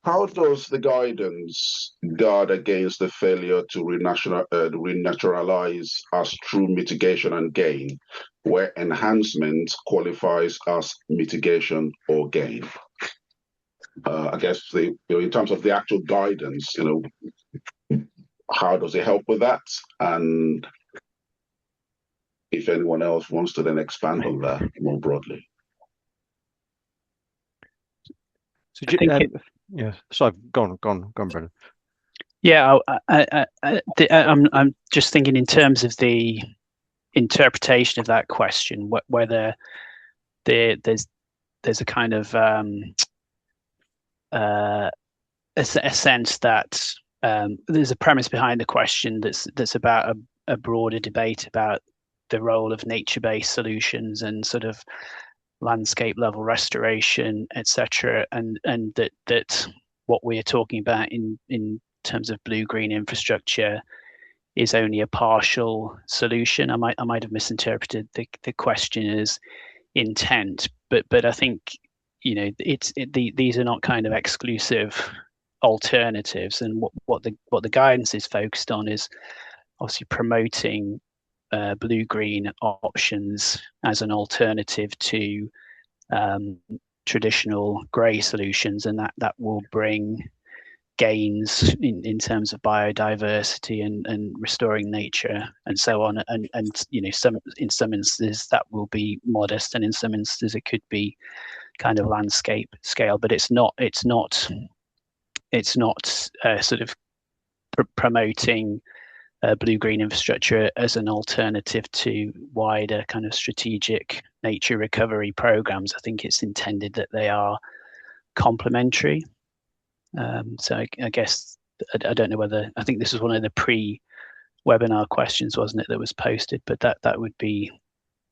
How does the guidance guard against the failure to renaturalize as true mitigation and gain, where enhancement qualifies as mitigation or gain? I guess in terms of the actual guidance, how does it help with that? And if anyone else wants to then expand on that more broadly. So, yeah, so go on, Brendan. Yeah, I'm just thinking in terms of the interpretation of that question, whether there's a kind of a sense that there's a premise behind the question that's about a broader debate about the role of nature-based solutions and sort of landscape level restoration, etc., and that what we're talking about in terms of blue-green infrastructure is only a partial solution. I might have misinterpreted the question as intent, but I think these are not kind of exclusive alternatives, and what the guidance is focused on is obviously promoting blue-green options as an alternative to traditional grey solutions, and that will bring gains in terms of biodiversity and restoring nature and so on. And in some instances that will be modest, and in some instances it could be kind of landscape scale, but it's not sort of promoting blue-green infrastructure as an alternative to wider kind of strategic nature recovery programs. I think it's intended that they are complementary. So I guess I don't know whether, I think this was one of the pre-webinar questions, wasn't it, that was posted, but that would be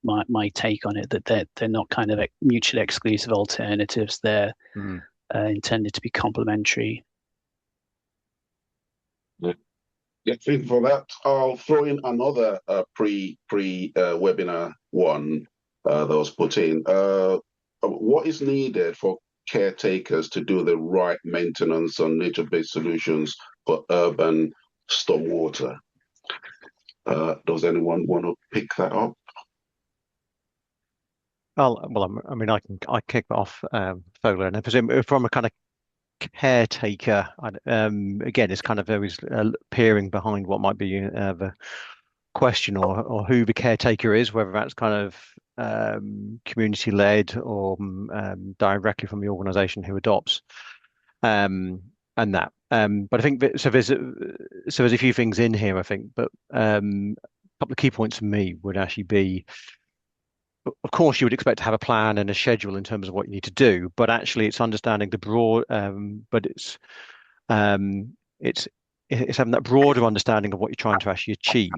my take on it, that they're not kind of mutually exclusive alternatives. They're intended to be complementary. Yeah, thank you for that. I'll throw in another webinar one that was put in. What is needed for caretakers to do the right maintenance on nature-based solutions for urban stormwater? Does anyone want to pick that up? Well, I mean, I kick it off, Fowler, and I presume from a kind of caretaker, again, it's kind of always peering behind what might be the question or who the caretaker is, whether that's kind of community led or directly from the organisation who adopts, and that. But I think that, so there's a few things in here, I think, but a couple of key points for me would actually be, of course, you would expect to have a plan and a schedule in terms of what you need to do, but actually it's understanding the broad, but it's having that broader understanding of what you're trying to actually achieve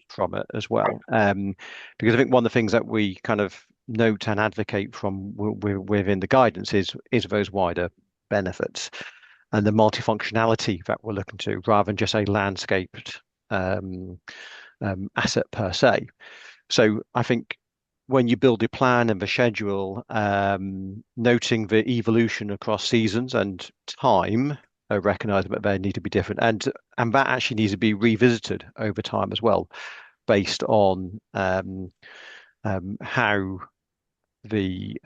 from it as well. Because I think one of the things that we kind of note and advocate from within the guidance is those wider benefits and the multifunctionality that we're looking to, rather than just a landscaped asset per se. So I think when you build your plan and the schedule, noting the evolution across seasons and time, recognizing that they need to be different, and that actually needs to be revisited over time as well, based on how the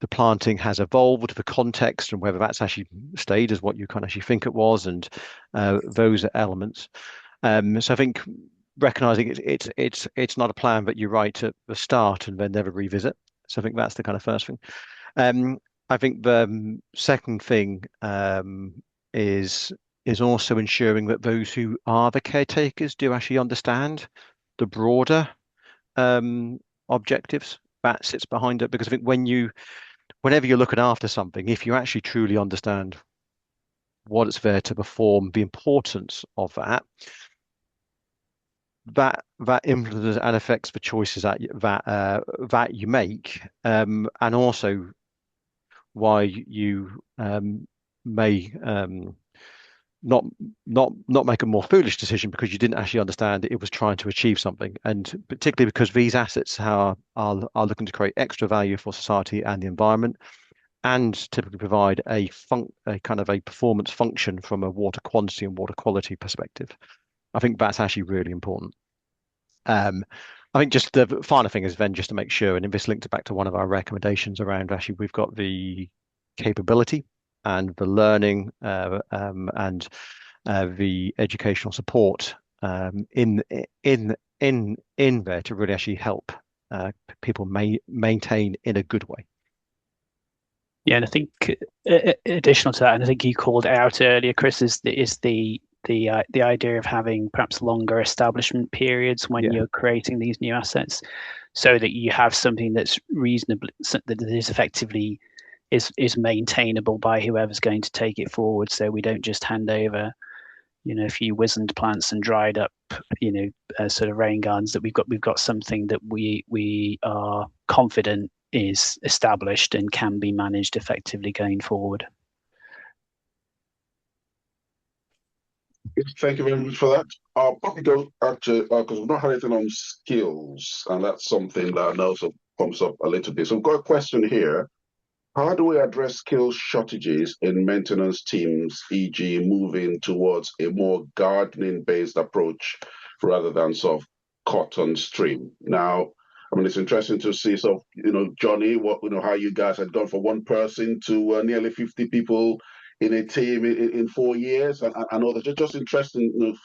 planting has evolved, the context, and whether that's actually stayed as what you can actually think it was, and those elements. So I think recognizing it's not a plan that you write at the start and then never revisit. So I think that's the kind of first thing. I think the second thing is is also ensuring that those who are the caretakers do actually understand the broader objectives that sits behind it. Because I think whenever you're looking after something, if you actually truly understand what it's there to perform, the importance of that influences and affects the choices that you make, and also why you may not make a more foolish decision because you didn't actually understand it was trying to achieve something, and particularly because these assets are looking to create extra value for society and the environment, and typically provide a kind of a performance function from a water quantity and water quality perspective. I think that's actually really important. I think just the final thing is then just to make sure, and this links back to one of our recommendations around actually we've got the capability and the learning and the educational support in there to really actually help people maintain in a good way. Yeah, and I think additional to that, and I think you called it out earlier, Chris, is the idea of having perhaps longer establishment periods when you're creating these new assets, so that you have something that's reasonably, that is effectively is maintainable by whoever's going to take it forward. So we don't just hand over, a few wizened plants and dried up, sort of rain gardens. That we've got something that we are confident is established and can be managed effectively going forward. Thank you very much for that. I'll probably go actually because we've not had anything on skills, and that's something that I know also comes up a little bit. So we've got a question here. How do we address skill shortages in maintenance teams, e.g., moving towards a more gardening-based approach rather than sort of cotton stream? Now, I mean, it's interesting to see, so, Johnny, how you guys had gone from one person to nearly 50 people in a team in 4 years. And I know that just interesting,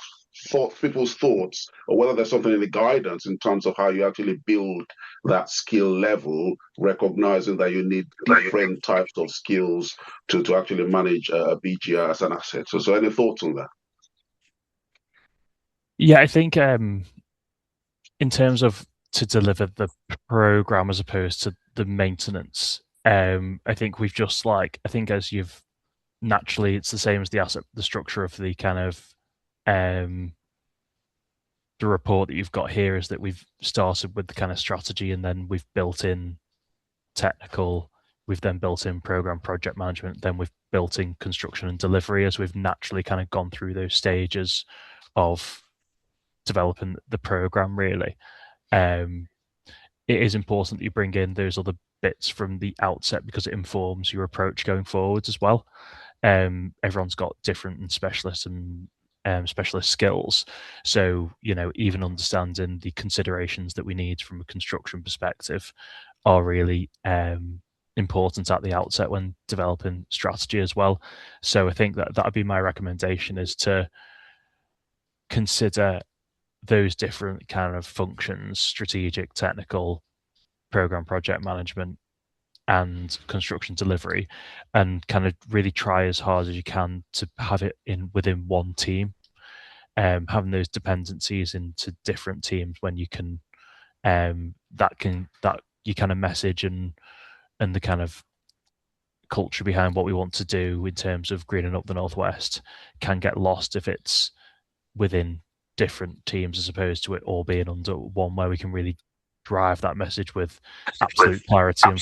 people's thoughts, or whether there's something in the guidance in terms of how you actually build that skill level, recognizing that you need different types of skills to actually manage a BGR as an asset. So any thoughts on that? Yeah, I think in terms of to deliver the program as opposed to the maintenance, I think we've just I think as you've naturally, it's the same as the structure of the kind of the report that you've got here is that we've started with the kind of strategy, and then we've built in technical, we've then built in program project management, then we've built in construction and delivery as we've naturally kind of gone through those stages of developing the program, really. It is important that you bring in those other bits from the outset because it informs your approach going forwards as well. Everyone's got different and specialist skills. So, even understanding the considerations that we need from a construction perspective are really important at the outset when developing strategy as well. So I think that would be my recommendation, is to consider those different kind of functions: strategic, technical, program project management, and construction delivery, and kind of really try as hard as you can to have it within one team. Having those dependencies into different teams when you can, that you kind of message and the kind of culture behind what we want to do in terms of greening up the Northwest can get lost if it's within different teams as opposed to it all being under one, where we can really drive that message with absolute clarity and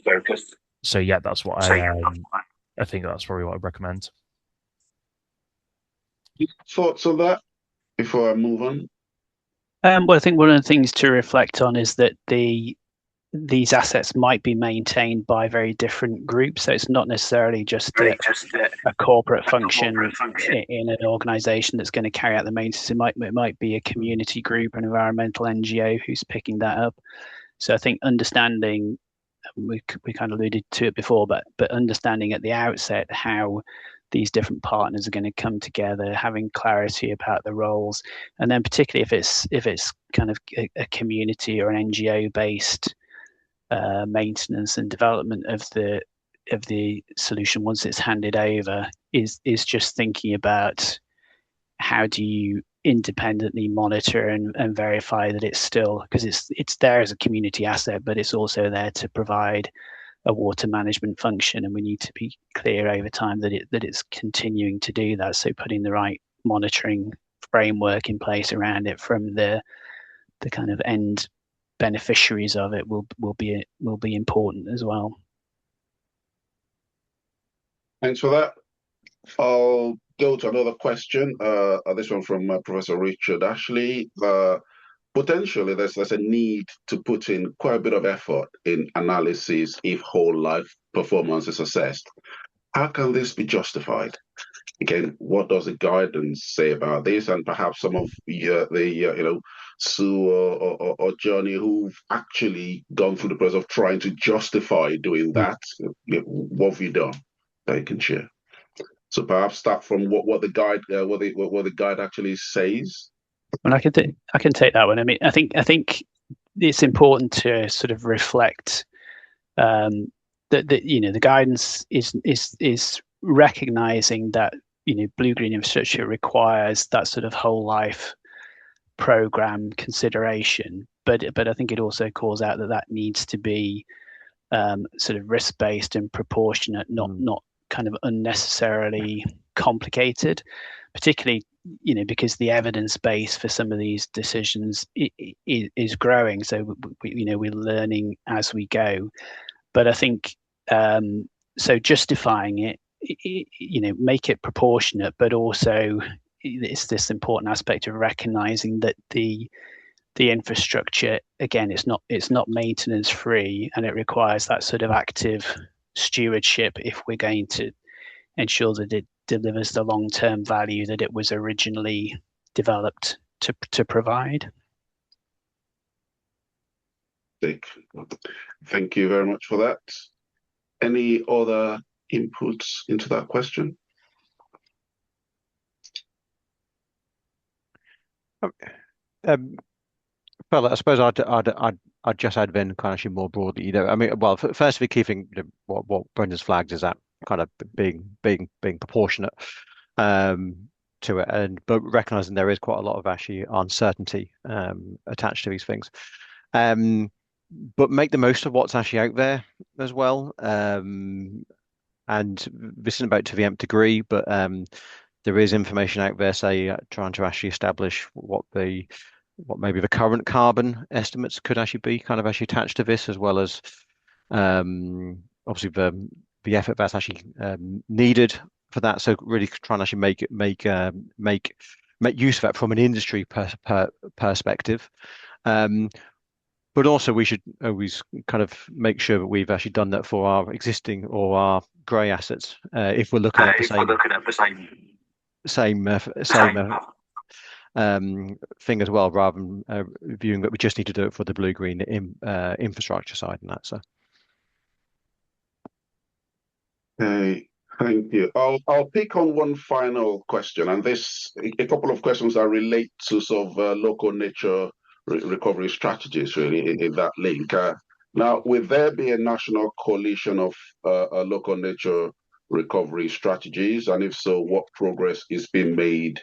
focus. So yeah, that's what I think that's probably what I'd recommend. Thoughts on that before I move on? Well, I think one of the things to reflect on is that these assets might be maintained by very different groups. So it's not necessarily just a corporate function in an organization that's going to carry out the maintenance. It might be a community group, an environmental NGO who's picking that up. So I think understanding, we kind of alluded to it before, but understanding at the outset how these different partners are going to come together, having clarity about the roles, and then particularly if it's kind of a community or an NGO based maintenance and development of the solution once it's handed over, is just thinking about how do you independently monitor and verify that it's still, because it's there as a community asset, but it's also there to provide a water management function, and we need to be clear over time that it's continuing to do that. So putting the right monitoring framework in place around it from the kind of end beneficiaries of it will be important as well. Thanks for that. I'll go to another question. This one from Professor Richard Ashley. Potentially, there's a need to put in quite a bit of effort in analysis if whole life performance is assessed. How can this be justified? Again, what does the guidance say about this? And perhaps some of Sue or Johnny, who've actually gone through the process of trying to justify doing that. What have you done that you can share? So perhaps start from what the guide what the guide actually says. Well, I can take that one. I mean, I think it's important to sort of reflect that the guidance is recognizing that blue-green infrastructure requires that sort of whole life program consideration, but I think it also calls out that needs to be sort of risk-based and proportionate, not kind of unnecessarily complicated, particularly because the evidence base for some of these decisions is growing. So we're learning as we go. But I think so justifying it, make it proportionate, but also it's this important aspect of recognizing that the infrastructure, again, it's not maintenance free, and it requires that sort of active stewardship if we're going to ensure that it delivers the long-term value that it was originally developed to provide. Thank you very much for that. Any other inputs into that question? Well, I suppose I'd just add then kind of actually more broadly. I mean, well, firstly, keeping what Brendan's flagged is that kind of being proportionate to it, but recognizing there is quite a lot of actually uncertainty attached to these things. But make the most of what's actually out there as well. And this isn't about to the nth degree, but there is information out there, say, trying to actually establish what maybe the current carbon estimates could actually be kind of actually attached to this, as well as obviously the effort that's actually needed for that. So really trying to actually make use of that from an industry perspective. But also we should always kind of make sure that we've actually done that for our existing or our grey assets. If we're looking at the same thing as well, rather than viewing that we just need to do it for the blue-green infrastructure side and that. So. Hey, thank you. I'll pick on one final question, and a couple of questions that relate to sort of local nature recovery strategies, really, in that link. Now, will there be a national coalition of local nature recovery strategies? And if so, what progress is being made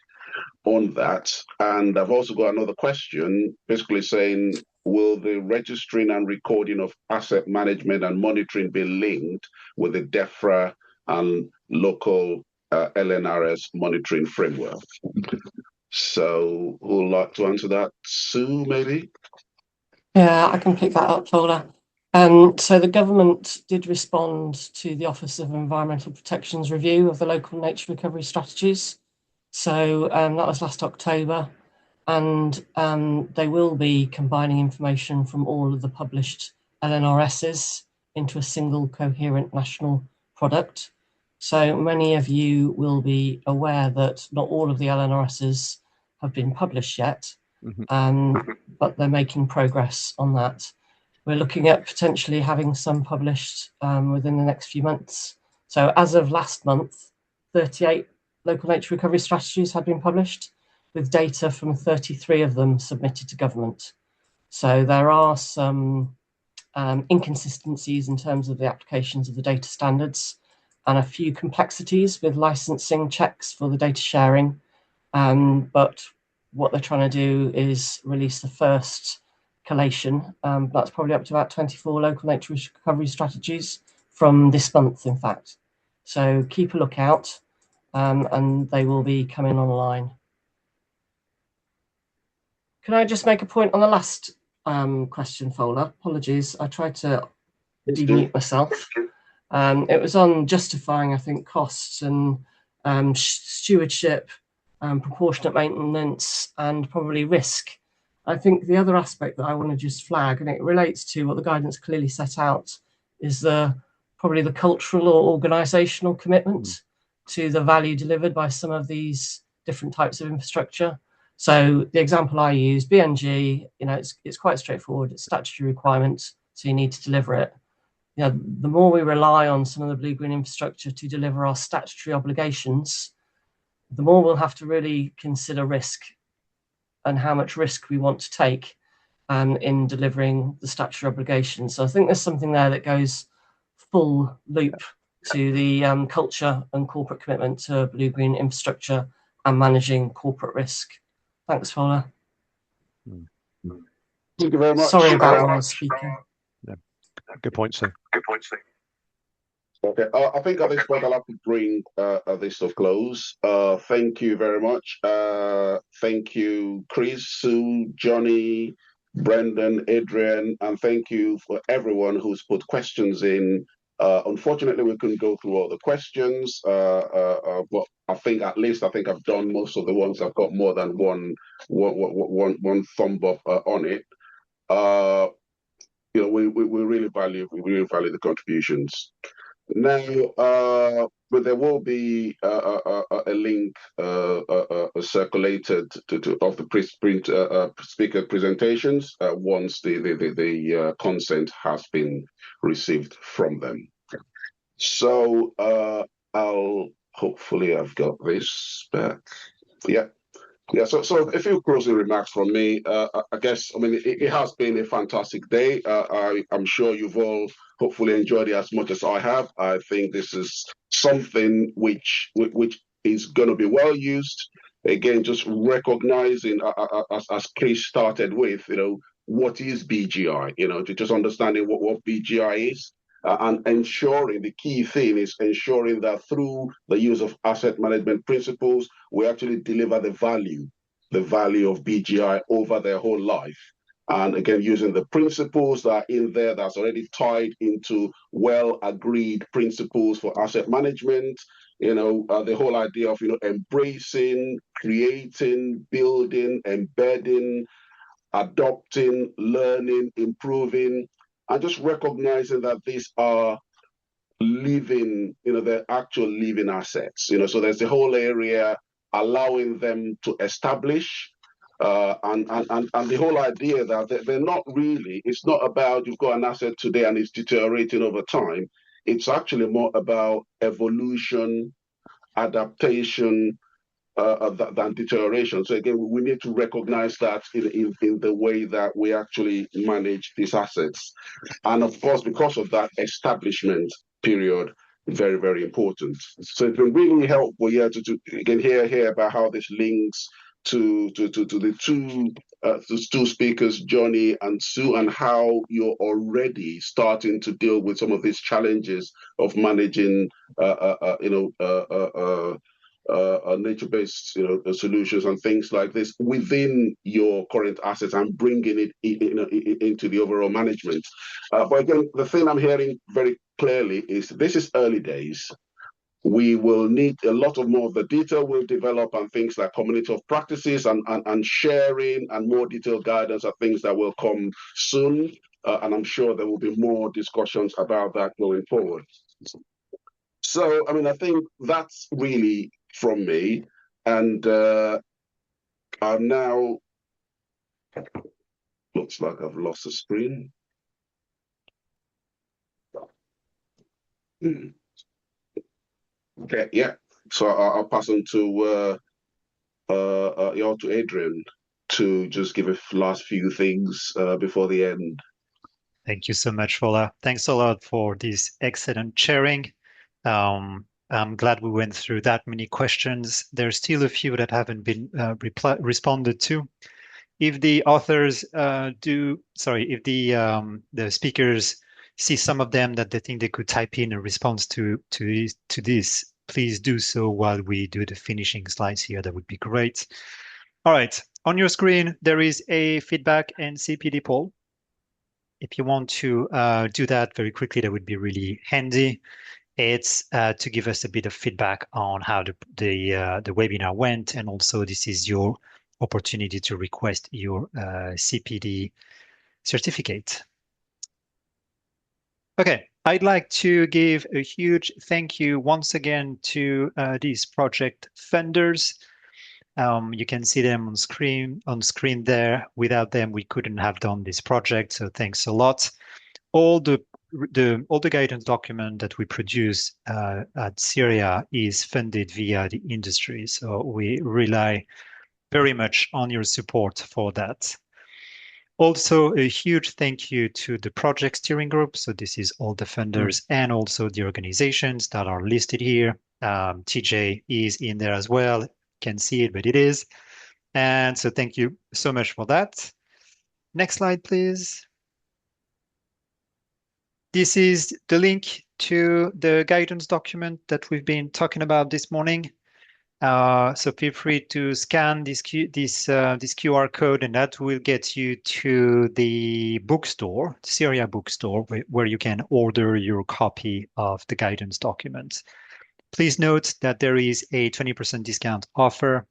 on that? And I've also got another question, basically saying, will the registering and recording of asset management and monitoring be linked with the DEFRA and local LNRS monitoring framework? So who would like to answer that? Sue, maybe? Yeah, I can pick that up, Paula. So the government did respond to the Office of Environmental Protection's review of the local nature recovery strategies. So that was last October, and they will be combining information from all of the published LNRSs into a single coherent national product. So many of you will be aware that not all of the LNRSs have been published yet, but they're making progress on that. We're looking at potentially having some published within the next few months. So as of last month, 38 local nature recovery strategies had been published, with data from 33 of them submitted to government. So there are some inconsistencies in terms of the applications of the data standards, and a few complexities with licensing checks for the data sharing. But what they're trying to do is release the first collation. That's probably up to about 24 local nature recovery strategies from this month, in fact. So keep a lookout, and they will be coming online. Can I just make a point on the last question, Fowler? Apologies, I tried to demute myself. It was on justifying, I think, costs and stewardship, proportionate maintenance, and probably risk. I think the other aspect that I want to just flag, and it relates to what the guidance clearly set out, is probably the cultural or organisational commitment to the value delivered by some of these different types of infrastructure. So the example I use, BNG, it's quite straightforward. It's statutory requirements, so you need to deliver it. The more we rely on some of the blue-green infrastructure to deliver our statutory obligations, the more we'll have to really consider risk and how much risk we want to take in delivering the statutory obligations. So I think there's something there that goes full loop to the culture and corporate commitment to blue-green infrastructure and managing corporate risk. Thanks, Fowler. Thank you very much. Sorry about when I was speaking. Yeah. Good point, sir. Okay, I think at this point I'll have to bring this to close. Thank you very much. Thank you, Chris, Sue, Johnny, Brendan, Adrian, and thank you for everyone who's put questions in. Unfortunately, we couldn't go through all the questions, but I think I've done most of the ones. I've got more than one thumb up on it. We really value the contributions. Now, but there will be a link circulated of the speaker presentations once the consent has been received from them. So hopefully I've got this back. Yeah. So a few closing remarks from me. I guess, it has been a fantastic day. I'm sure you've all hopefully enjoyed it as much as I have. I think this is something which is going to be well used. Again, just recognizing, as Chris started with, what is BGI? Just understanding what BGI is. And ensuring, the key thing is ensuring that through the use of asset management principles, we actually deliver the value of BGI over their whole life. And again, using the principles that are in there that's already tied into well-agreed principles for asset management, the whole idea of, embracing, creating, building, embedding, adopting, learning, improving, and just recognizing that these are living, they're actual living assets, so there's the whole area allowing them to establish, and the whole idea that they're not really, it's not about you've got an asset today and it's deteriorating over time. It's actually more about evolution, adaptation, than deterioration. So again, we need to recognize that in the way that we actually manage these assets. And of course, because of that establishment period, very, very important. So it's been really helpful here to again hear about how this links to the two speakers, Johnny and Sue, and how you're already starting to deal with some of these challenges of managing nature-based solutions and things like this within your current assets and bringing it into the overall management. But again, the thing I'm hearing very clearly is this is early days. We will need a lot of more of the detail will develop, and things like community of practices and sharing and more detailed guidance are things that will come soon. And I'm sure there will be more discussions about that going forward. So, I think that's really from me. And I'm now, looks like I've lost the screen. Okay, yeah. So I'll pass on to Adrian to just give a last few things before the end. Thank you so much, Fowler. Thanks a lot for this excellent sharing. I'm glad we went through that many questions. There's still a few that haven't been responded to. If the authors if the speakers see some of them that they think they could type in a response to this, please do so while we do the finishing slides here. That would be great. All right, on your screen there is a feedback and CPD poll. If you want to do that very quickly, that would be really handy. It's to give us a bit of feedback on how the webinar went, and also this is your opportunity to request your CPD certificate. Okay, I'd like to give a huge thank you once again to these project funders. You can see them on screen there. Without them, we couldn't have done this project, so thanks a lot. All the guidance document that we produce at CIRIA is funded via the industry, so we rely very much on your support for that. Also, a huge thank you to the project steering group. So this is all the funders and also the organizations that are listed here. TJ is in there as well. Can't see it, but it is. And so thank you so much for that. Next slide, please. This is the link to the guidance document that we've been talking about this morning. So feel free to scan this QR code, and that will get you to the bookstore, CIRIA bookstore, where you can order your copy of the guidance document. Please note that there is a 20% discount offer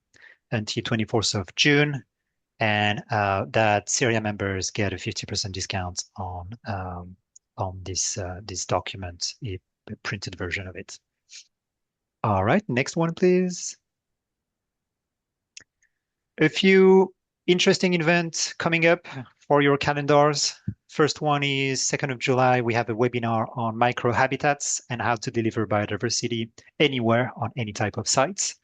until 24th of June, and that CIRIA members get a 50% discount on this document, a printed version of it. All right, next one, please. A few interesting events coming up for your calendars. First one is 2nd of July. We have a webinar on microhabitats and how to deliver biodiversity anywhere on any type of sites.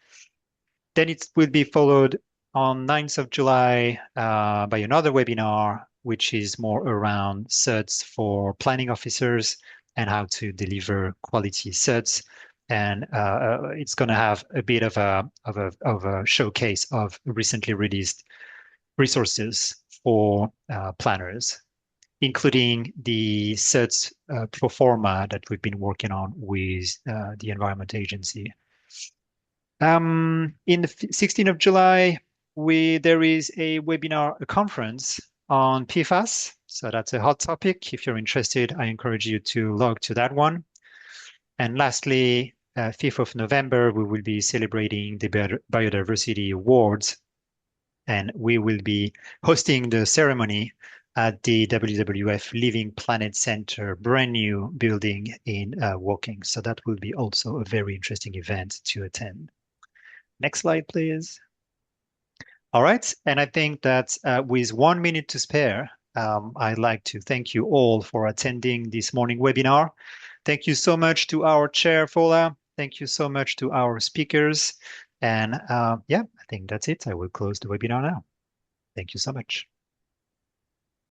Then it will be followed on 9th of July by another webinar, which is more around CERTs for planning officers and how to deliver quality CERTs. And it's going to have a bit of a showcase of recently released resources for planners, including the CERTs pro forma that we've been working on with the Environment Agency. In the 16th of July, there is a webinar, a conference on PFAS. So that's a hot topic. If you're interested, I encourage you to log to that one. And lastly, 5th of November, we will be celebrating the Biodiversity Awards, and we will be hosting the ceremony at the WWF Living Planet Center, brand new building in Woking. So that will be also a very interesting event to attend. Next slide, please. All right, and I think that with 1 minute to spare, I'd like to thank you all for attending this morning webinar. Thank you so much to our chair, Fola. Thank you so much to our speakers. And yeah, I think that's it. I will close the webinar now. Thank you so much.